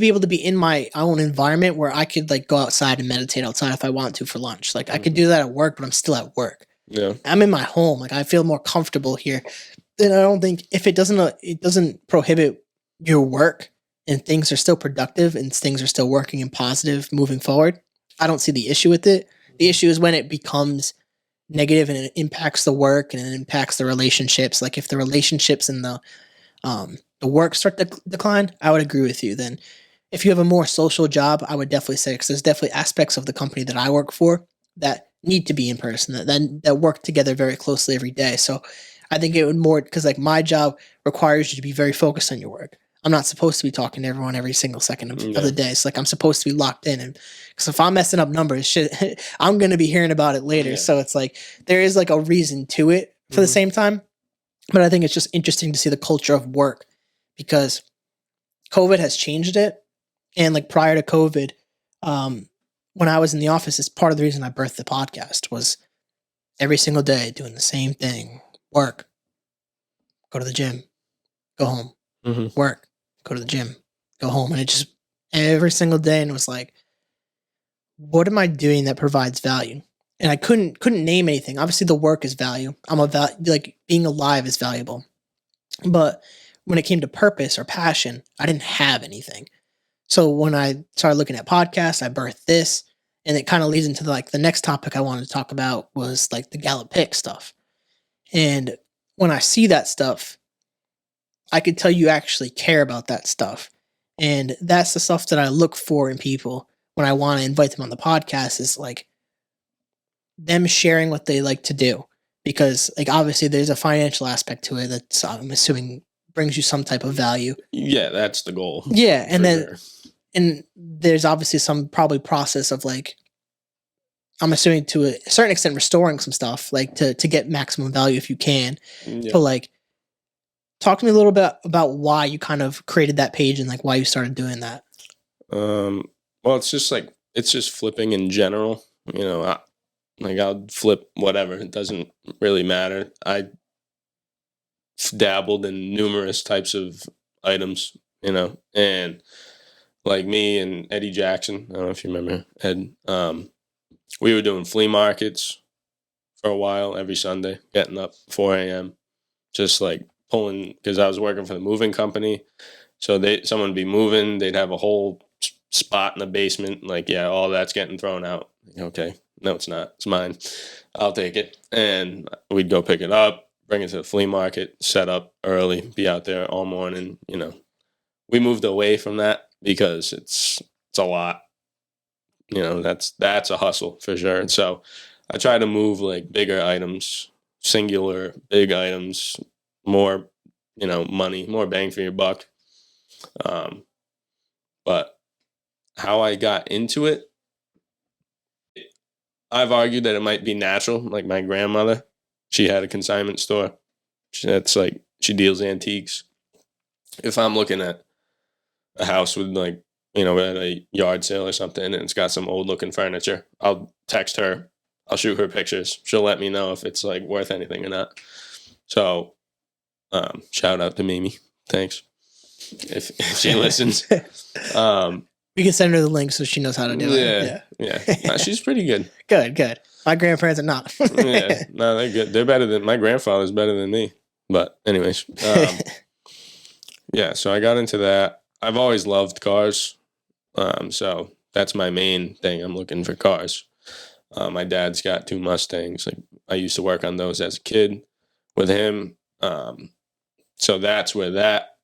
S2: able to be in my own environment where I could like go outside and meditate outside if I want to for lunch. Like I could do that at work, but I'm still at work. Yeah. I'm in my home. Like I feel more comfortable here. And I don't think if it doesn't prohibit your work and things are still productive and things are still working and positive moving forward, I don't see the issue with it. The issue is when it becomes negative and it impacts the work and it impacts the relationships. Like if the relationships and the work start to decline, I would agree with you. Then if you have a more social job, I would definitely say, because there's definitely aspects of the company that I work for that need to be in person, that work together very closely every day. So I think it would more, because like my job requires you to be very focused on your work. I'm not supposed to be talking to everyone every single second of the day. It's like I'm supposed to be locked in, and because if I'm messing up numbers, shit, I'm going to be hearing about it later. Yeah. So it's like there is like a reason to it for the same time. But I think it's just interesting to see the culture of work because COVID has changed it. And like prior to COVID, when I was in the office, it's part of the reason I birthed the podcast was every single day doing the same thing. Work, go to the gym, go home, work, go to the gym, go home. And it just every single day. And it was like, what am I doing that provides value? And I couldn't name anything. Obviously the work is value. Like being alive is valuable. But when it came to purpose or passion, I didn't have anything. So when I started looking at podcasts, I birthed this. And it kind of leads into the next topic I wanted to talk about was like the Gallup pick stuff. And when I see that stuff, I could tell you actually care about that stuff. And that's the stuff that I look for in people when I want to invite them on the podcast, is like them sharing what they like to do. Because like obviously there's a financial aspect to it that's, I'm assuming, brings you some type of value.
S3: Yeah, that's the goal.
S2: Yeah, and then
S3: sure.
S2: And there's obviously some probably process of like, I'm assuming to a certain extent restoring some stuff like to get maximum value if you can.
S3: Yeah.
S2: But like, talk to me a little bit about why you kind of created that page and like why you started doing that.
S3: Well, it's just flipping in general. You know, I'll flip whatever. It doesn't really matter. I dabbled in numerous types of items, you know, and like me and Eddie Jackson, I don't know if you remember Ed, we were doing flea markets for a while every Sunday, getting up 4 a.m., just like pulling, because I was working for the moving company. So someone would be moving, they'd have a whole spot in the basement, like, yeah, all that's getting thrown out. Okay, no, it's not. It's mine. I'll take it. And we'd go pick it up, bring it to the flea market, set up early, be out there all morning. You know, we moved away from that because it's a lot. You know, that's a hustle for sure. And so I try to move like bigger items, singular big items, more, you know, money, more bang for your buck. But how I got into it, I've argued that it might be natural. Like my grandmother, she had a consignment store. She deals antiques. If I'm looking at a house with like, you know, at a yard sale or something, and it's got some old looking furniture, I'll text her, I'll shoot her pictures. She'll let me know if it's like worth anything or not. So, shout out to Mimi. Thanks. If she listens.
S2: We can send her the link so she knows how to do it.
S3: Yeah. She's pretty good.
S2: Good. My grandparents are not.
S3: Yeah. No, they're good. They're better than my grandfather's better than me. But anyways, yeah. So I got into that. I've always loved cars. So that's my main thing. I'm looking for cars. My dad's got 2 Mustangs. Like I used to work on those as a kid with him. So that's where that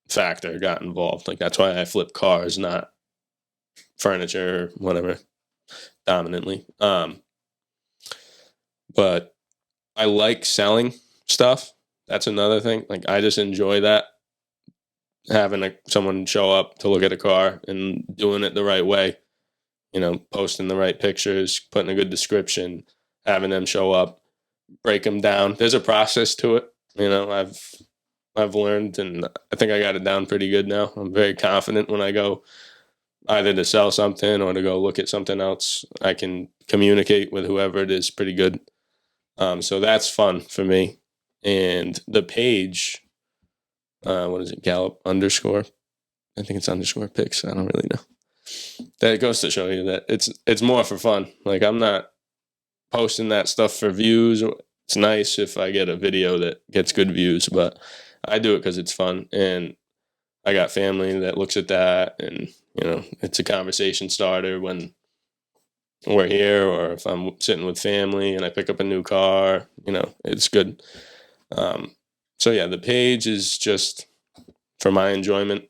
S3: factor got involved. Like that's why I flip cars, not furniture or whatever, dominantly. But I like selling stuff. That's another thing. Like I just enjoy that. Having someone show up to look at a car and doing it the right way, you know, posting the right pictures, putting a good description, having them show up, break them down. There's a process to it. You know, I've learned, and I think I got it down pretty good now. I'm very confident when I go either to sell something or to go look at something else. I can communicate with whoever it is pretty good. So that's fun for me. And the page, what is it? Gallup _. I think it's _pics. I don't really know. That goes to show you that it's more for fun. Like I'm not posting that stuff for views. It's nice if I get a video that gets good views, but I do it because it's fun. And I got family that looks at that, and you know, it's a conversation starter when we're here, or if I'm sitting with family and I pick up a new car. You know, it's good. So yeah, the page is just for my enjoyment.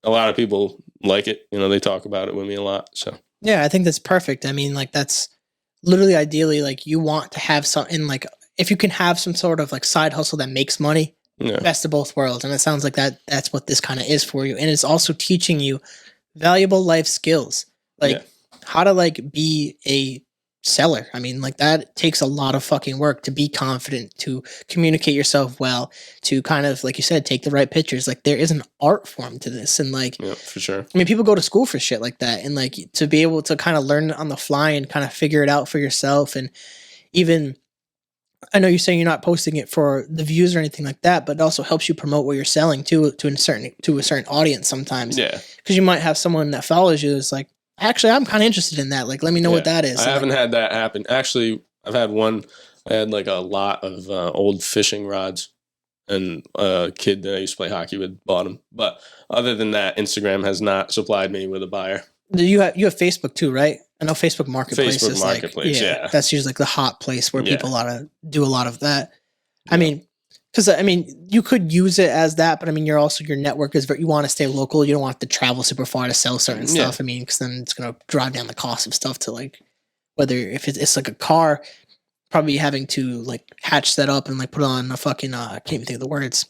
S3: A lot of people like it. You know, they talk about it with me a lot. So
S2: yeah, I think that's perfect. I mean, like that's literally ideally like you want to have something like if you can have some sort of like side hustle that makes money, best of both worlds. And it sounds like that's what this kind of is for you. And it's also teaching you valuable life skills, like how to like be a seller. I mean, like that takes a lot of fucking work to be confident, to communicate yourself well, to kind of, like you said, take the right pictures. Like there is an art form to this. And like,
S3: yeah, for sure.
S2: I mean, people go to school for shit like that. And like to be able to kind of learn on the fly and kind of figure it out for yourself. And even, I know you're saying you're not posting it for the views or anything like that, but it also helps you promote what you're selling to a certain audience sometimes.
S3: Yeah.
S2: Because you might have someone that follows you that's like, actually, I'm kind of interested in that. Like, let me know what that is.
S3: I haven't had that happen. Actually, I've had one. I had like a lot of old fishing rods, and a kid that I used to play hockey with bought them. But other than that, Instagram has not supplied me with a buyer.
S2: You have Facebook too, right? I know Facebook Marketplace
S3: Facebook
S2: is
S3: Marketplace,
S2: like,
S3: yeah.
S2: that's usually like the hot place where
S3: Yeah.
S2: people do a lot of that. I
S3: Yeah.
S2: mean, because you could use it as that, but I mean, your network is you want to stay local. You don't want to travel super far to sell certain stuff. I mean, because then it's gonna drive down the cost of stuff to like whether if it's like a car, probably having to like hatch that up and like put on a fucking I can't even think of the words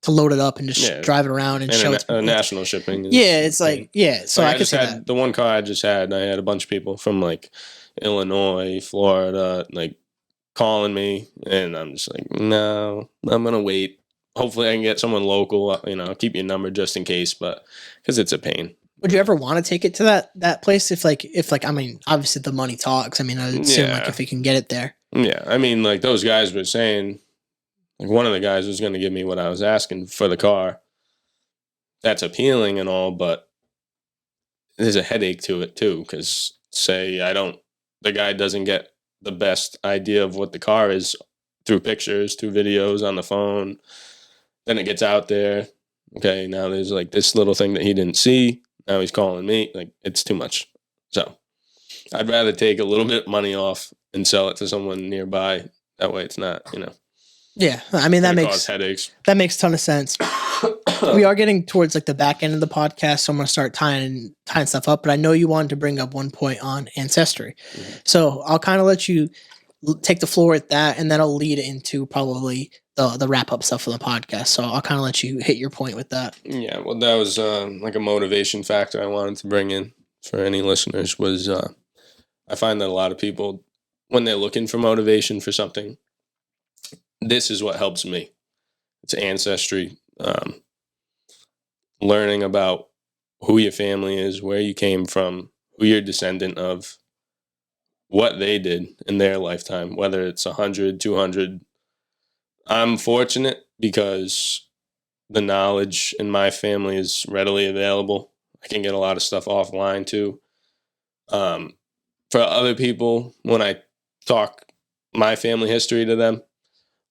S2: to load it up and just drive it around and show it.
S3: National shipping.
S2: It's like So
S3: like
S2: I could
S3: just
S2: see
S3: had
S2: that.
S3: the one car I just had. I had a bunch of people from like Illinois, Florida, like calling me, and I'm just like, no, I'm gonna wait. Hopefully, I can get someone local. Keep your number just in case, but because it's a pain.
S2: Would you ever want to take it to that place if I mean, obviously the money talks. I mean, I assume like if we can get it there.
S3: Yeah, I mean, like those guys were saying, like one of the guys was going to give me what I was asking for the car. That's appealing and all, but there's a headache to it too. Because say the guy doesn't get the best idea of what the car is through pictures, through videos on the phone. Then it gets out there. Okay, now there's like this little thing that he didn't see. Now he's calling me. Like, it's too much. So I'd rather take a little bit of money off and sell it to someone nearby. That way it's not,
S2: Yeah, I mean that
S3: cause headaches.
S2: That makes a ton of sense. We are getting towards like the back end of the podcast, so I'm going to start tying stuff up. But I know you wanted to bring up one point on ancestry, so I'll kind of let you take the floor at that, and then I'll lead into probably the wrap up stuff for the podcast. So I'll kind of let you hit your point with that.
S3: Yeah, well, that was like a motivation factor I wanted to bring in for any listeners was I find that a lot of people, when they're looking for motivation for something, this is what helps me. It's ancestry, learning about who your family is, where you came from, who you're descendant of, what they did in their lifetime, whether it's 100, 200. I'm fortunate because the knowledge in my family is readily available. I can get a lot of stuff offline too. For other people, when I talk my family history to them,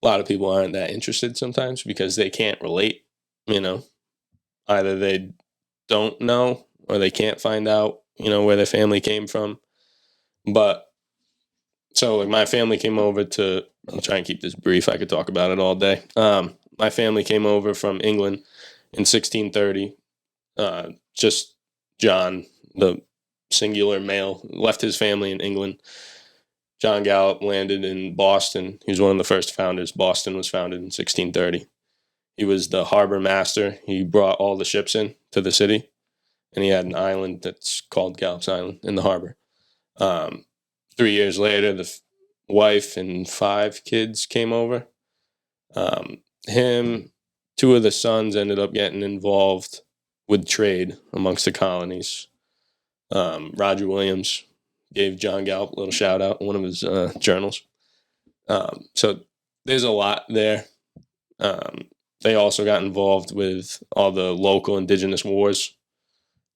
S3: a lot of people aren't that interested sometimes because they can't relate, Either they don't know or they can't find out, where their family came from. But so like my family came over I'll try and keep this brief. I could talk about it all day. My family came over from England in 1630. Just John, the singular male, left his family in England. John Gallup landed in Boston. He was one of the first founders. Boston was founded in 1630. He was the harbor master. He brought all the ships in to the city, and he had an island that's called Gallup's Island in the harbor. 3 years later, the wife and 5 kids came over. Him, 2 of the sons ended up getting involved with trade amongst the colonies. Roger Williams gave John Gallup a little shout out in one of his journals. So there's a lot there. They also got involved with all the local indigenous wars.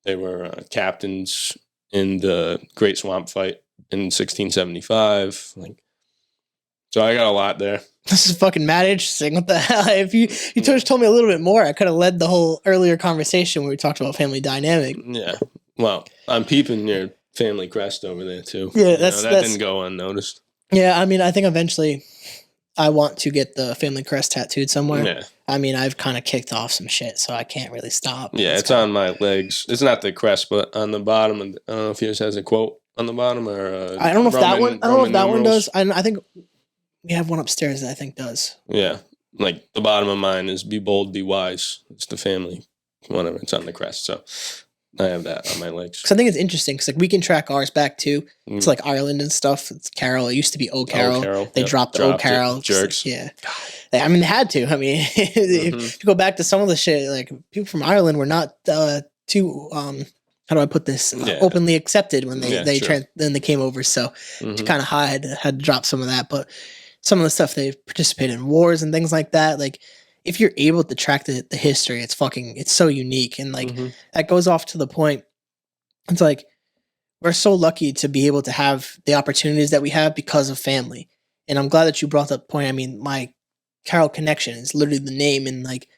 S3: They were captains in the Great Swamp Fight in 1675. So I got a lot there.
S2: This is fucking mad interesting. What the hell? If you just told me a little bit more, I could have led the whole earlier conversation where we talked about family dynamic.
S3: Yeah. Well, I'm peeping your family crest over there too.
S2: Yeah, that
S3: didn't go unnoticed.
S2: Yeah, I mean, I think eventually I want to get the family crest tattooed somewhere.
S3: Yeah.
S2: I mean, I've kind of kicked off some shit, so I can't really stop.
S3: Yeah, it's on my legs. It's not the crest, but on the bottom. I don't know if yours has a quote on the bottom or.
S2: I don't know if that one. I don't know if that one
S3: numerals.
S2: does. I think we have one upstairs that I think does.
S3: Yeah, like the bottom of mine is "Be bold, be wise." It's the family, whatever. It's on the crest, so I have that on my legs.
S2: Because I think it's interesting because we can track ours back too. It's like Ireland and stuff. It's Carroll. It used to be O Carroll. They dropped the O Carroll.
S3: Jerks.
S2: Yeah. I mean, they had to. I mean, if you go back to some of the shit, like people from Ireland were not too how do I put this? Openly accepted when then they came over. So to kind of hide, had to drop some of that. But some of the stuff they participated in wars and things like that. Like if you're able to track the history, it's so unique. And like that goes off to the point. It's like we're so lucky to be able to have the opportunities that we have because of family. And I'm glad that you brought that point. I mean, my Carroll connection is literally the name. And like,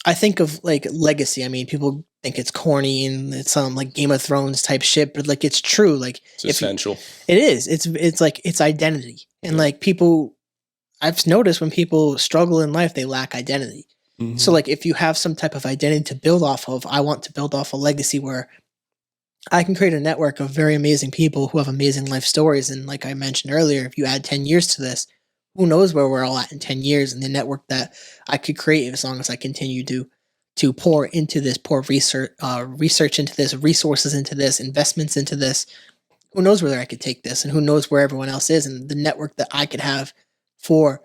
S2: I think of like legacy. I mean, people think it's corny and it's like Game of Thrones type shit, but like it's true. Like
S3: It's essential.
S2: It is. It's like it's identity. And like people, I've noticed when people struggle in life, they lack identity.
S3: Mm-hmm.
S2: So like if you have some type of identity to build off of, I want to build off a legacy where I can create a network of very amazing people who have amazing life stories. And like I mentioned earlier, if you add 10 years to this, who knows where we're all at in 10 years and the network that I could create as long as I continue to pour into this, pour research into this, resources into this, investments into this. Who knows where I could take this, and who knows where everyone else is, and the network that I could have for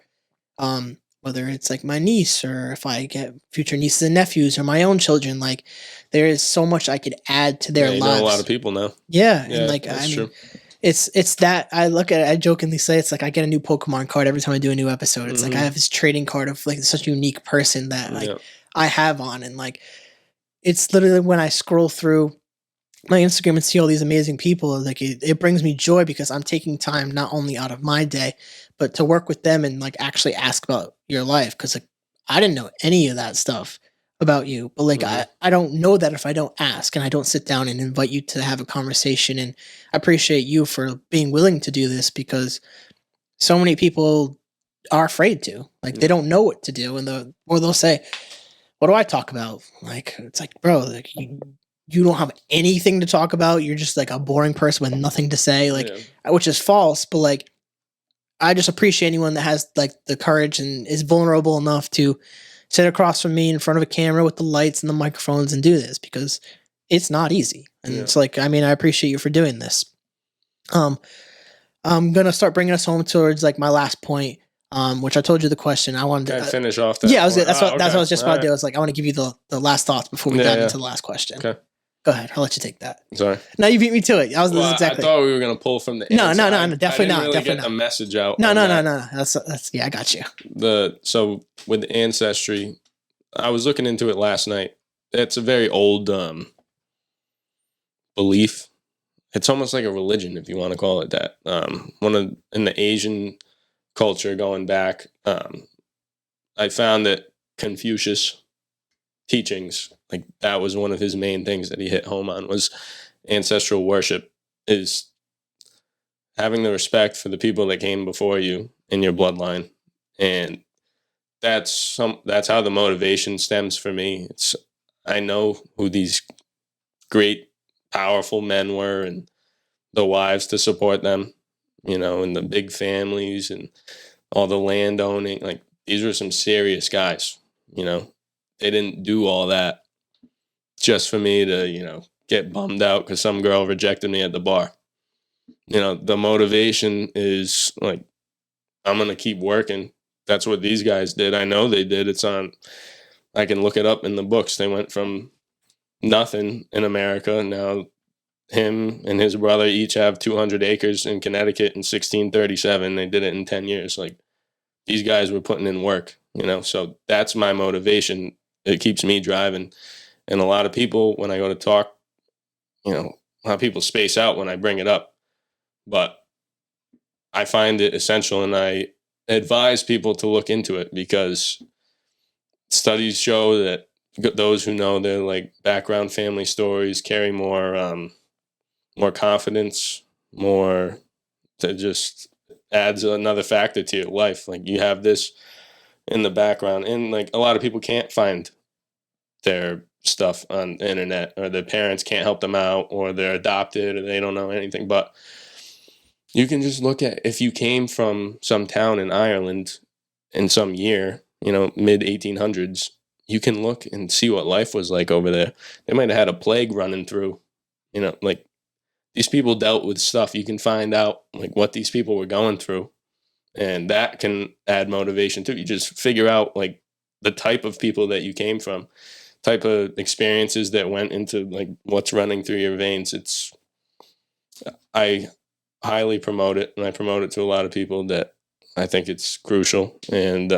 S2: whether it's like my niece or if I get future nieces and nephews or my own children. Like there is so much I could add to their
S3: you
S2: lives.
S3: know a lot of people now.
S2: Yeah, and like I mean,
S3: true.
S2: it's that I look at it, I jokingly say it's like I get a new Pokemon card every time I do a new episode. It's like I have this trading card of like such a unique person that like I have on, and like it's literally when I scroll through my Instagram and see all these amazing people, like it brings me joy because I'm taking time not only out of my day, but to work with them and like actually ask about your life. Cause like I didn't know any of that stuff about you, but like I don't know that if I don't ask and I don't sit down and invite you to have a conversation. And I appreciate you for being willing to do this because so many people are afraid to, like they don't know what to do, and or they'll say, what do I talk about? Like it's like, bro, like you don't have anything to talk about. You're just like a boring person with nothing to say, like which is false. But like I just appreciate anyone that has like the courage and is vulnerable enough to sit across from me in front of a camera with the lights and the microphones and do this, because it's not easy. And it's like, I mean, I appreciate you for doing this. I'm gonna start bringing us home towards like my last point, which I told you the question I wanted to
S3: finish off that.
S2: Yeah, that's what I was just about to do.
S3: Right.
S2: It's like I want to give you the last thoughts before we dive into the last question.
S3: Okay.
S2: Go ahead. I'll let you take that.
S3: Sorry.
S2: No, you beat me to it.
S3: I thought we were gonna pull from the
S2: No,
S3: answer.
S2: definitely not.
S3: Really
S2: Definitely
S3: get
S2: not.
S3: the message out.
S2: No. That's yeah, I got you.
S3: So with ancestry, I was looking into it last night. It's a very old belief. It's almost like a religion, if you want to call it that. In the Asian culture going back, I found that Confucius teachings, like that was one of his main things that he hit home on, was ancestral worship, is having the respect for the people that came before you in your bloodline. And that's how the motivation stems for me. I know who these great powerful men were and the wives to support them, and the big families and all the land owning. Like these were some serious guys, They didn't do all that just for me to, get bummed out because some girl rejected me at the bar. The motivation is like, I'm going to keep working. That's what these guys did. I know they did. I can look it up in the books. They went from nothing in America. Now him and his brother each have 200 acres in Connecticut in 1637. They did it in 10 years. Like these guys were putting in work, so that's my motivation. It keeps me driving. And a lot of people, when I go to talk, a lot of people space out when I bring it up, but I find it essential, and I advise people to look into it because studies show that those who know their like background family stories carry more confidence, more to just adds another factor to your life. Like you have this in the background, and like a lot of people can't find their stuff on the internet, or their parents can't help them out, or they're adopted, or they don't know anything. But you can just look at, if you came from some town in Ireland in some year, mid 1800s, you can look and see what life was like over there. They might have had a plague running through, like these people dealt with stuff. You can find out like what these people were going through, and that can add motivation too. You just figure out like the type of people that you came from, type of experiences that went into like what's running through your veins. I highly promote it, and I promote it to a lot of people that I think it's crucial, and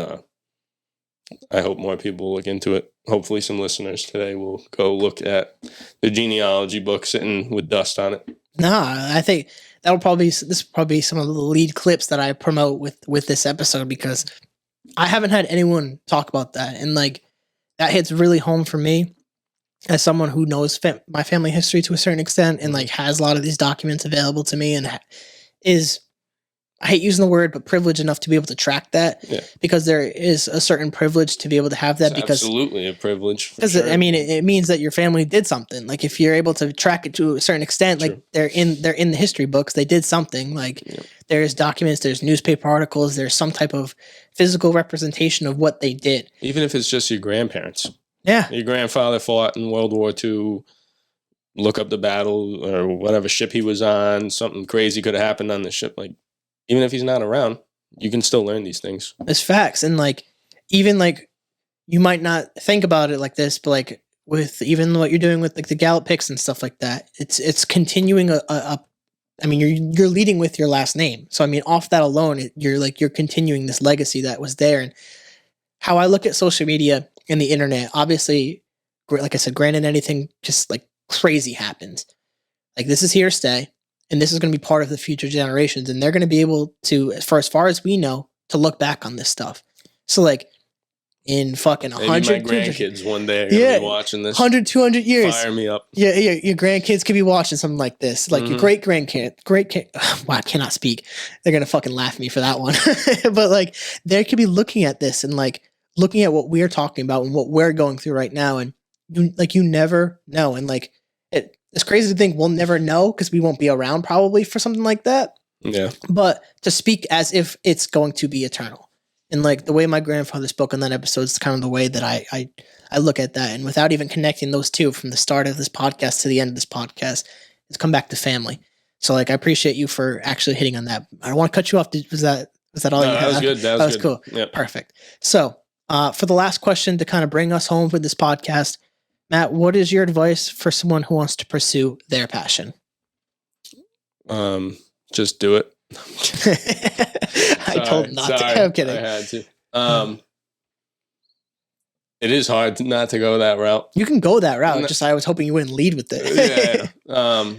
S3: I hope more people look into it. Hopefully some listeners today will go look at the genealogy book sitting with dust on it.
S2: I think this will probably be some of the lead clips that I promote with this episode, because I haven't had anyone talk about that, and like that hits really home for me. as someone who knows my family history to a certain extent and like has a lot of these documents available to me and is, I hate using the word, but privileged enough to be able to track that, because there is a certain privilege to be able to have that.
S3: It's
S2: because
S3: absolutely a privilege.
S2: Because
S3: sure.
S2: I mean, it means that your family did something. Like if you're able to track it to a certain extent, like they're in the history books, they did something. Like there's documents, there's newspaper articles, there's some type of physical representation of what they did.
S3: Even if it's just your grandparents.
S2: Yeah.
S3: Your grandfather fought in World War II. Look up the battle or whatever ship he was on. Something crazy could have happened on the ship. Like, even if he's not around, you can still learn these things.
S2: It's facts. And like, even like, you might not think about it like this, but like with even what you're doing with like the Gallup picks and stuff like that, it's continuing I mean, you're leading with your last name. So I mean, off that alone, you're continuing this legacy that was there. And how I look at social media and the internet, obviously, like I said, granted, anything just like crazy happens. Like this is here to stay, and this is going to be part of the future generations, and they're going to be able to, for as far as we know, to look back on this stuff. So like in fucking 100,
S3: maybe my grandkids one day are going to be watching this.
S2: 100, 200 years.
S3: Fire me up.
S2: Yeah, your grandkids could be watching something like this. Like your wow, I cannot speak. They're going to fucking laugh at me for that one. But like they could be looking at this and like looking at what we're talking about and what we're going through right now. And you never know. And like it's crazy to think we'll never know because we won't be around probably for something like that.
S3: Yeah.
S2: But to speak as if it's going to be eternal. And like the way my grandfather spoke on that episode is kind of the way that I look at that. And without even connecting those two from the start of this podcast to the end of this podcast, it's come back to family. So like I appreciate you for actually hitting on that. I don't want to cut you off. Was that all you had?
S3: That was good. That was good.
S2: Cool.
S3: Yep.
S2: Perfect. So for the last question to kind of bring us home with this podcast, Matt, what is your advice for someone who wants to pursue their passion?
S3: Just do it.
S2: I told him not to. I'm kidding.
S3: I had to. It is hard not to go that route.
S2: You can go that route. Just I was hoping you wouldn't lead with it.
S3: Yeah.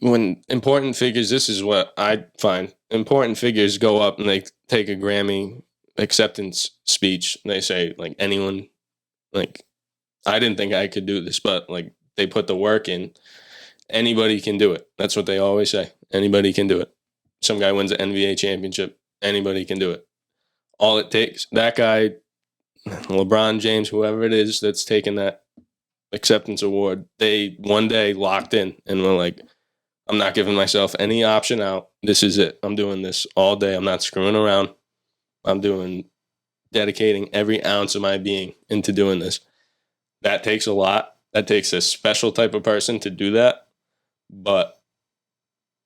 S3: When important figures, this is what I find. Important figures go up and they take a Grammy acceptance speech. And they say, like, anyone, like, I didn't think I could do this, but, like, they put the work in. Anybody can do it. That's what they always say. Anybody can do it. Some guy wins an NBA championship. Anybody can do it. All it takes, that guy, LeBron James, whoever it is that's taking that acceptance award, they one day locked in and were like, I'm not giving myself any option out. This is it. I'm doing this all day. I'm not screwing around. I'm dedicating every ounce of my being into doing this. That takes a lot. That takes a special type of person to do that. But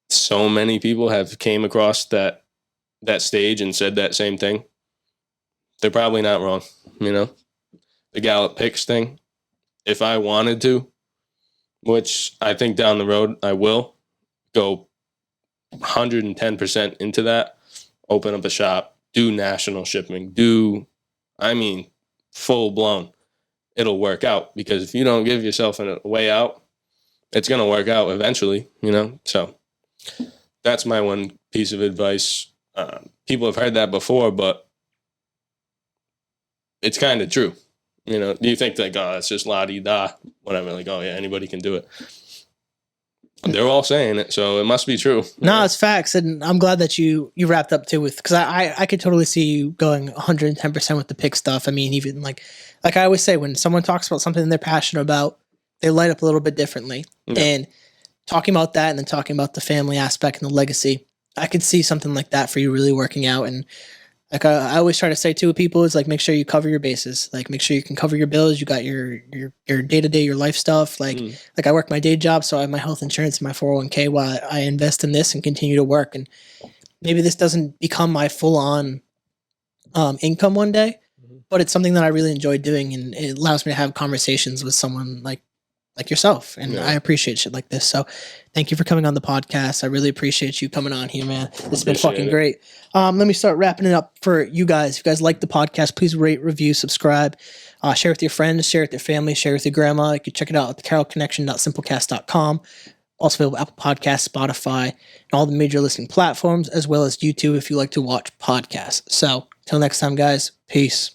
S3: so many people have came across that stage and said that same thing. They're probably not wrong, you know? The Gallup picks thing, if I wanted to, which I think down the road I will, go 110% into that, open up a shop, do national shipping, full blown. It'll work out, because if you don't give yourself a way out, it's going to work out eventually, you know? So that's my one piece of advice. People have heard that before, but it's kind of true. You know, do you think like, oh, it's just la-di-da, whatever, like, oh yeah, anybody can do it. They're all saying it, so it must be true.
S2: No, it's facts. And I'm glad that you wrapped up too with, because I could totally see you going 110% with the pick stuff. I mean, even like I always say, when someone talks about something they're passionate about, they light up a little bit differently. Yeah. And talking about that and then talking about the family aspect and the legacy, I could see something like that for you really working out. And like I always try to say to people is like, make sure you cover your bases. Like make sure you can cover your bills. You got your day-to-day, your life stuff. Like I work my day job, so I have my health insurance and my 401k while I invest in this and continue to work. And maybe this doesn't become my full-on income one day, but it's something that I really enjoy doing, and it allows me to have conversations with someone like yourself. And I appreciate shit like this. So thank you for coming on the podcast. I really appreciate you coming on here, man. This has been fucking great. Let me start wrapping it up for you guys. If you guys like the podcast, please rate, review, subscribe, share with your friends, share with your family, share with your grandma. You can check it out at thecarrollconnection.simplecast.com. Also available Apple Podcasts, Spotify, and all the major listening platforms, as well as YouTube if you like to watch podcasts. So until next time, guys, peace.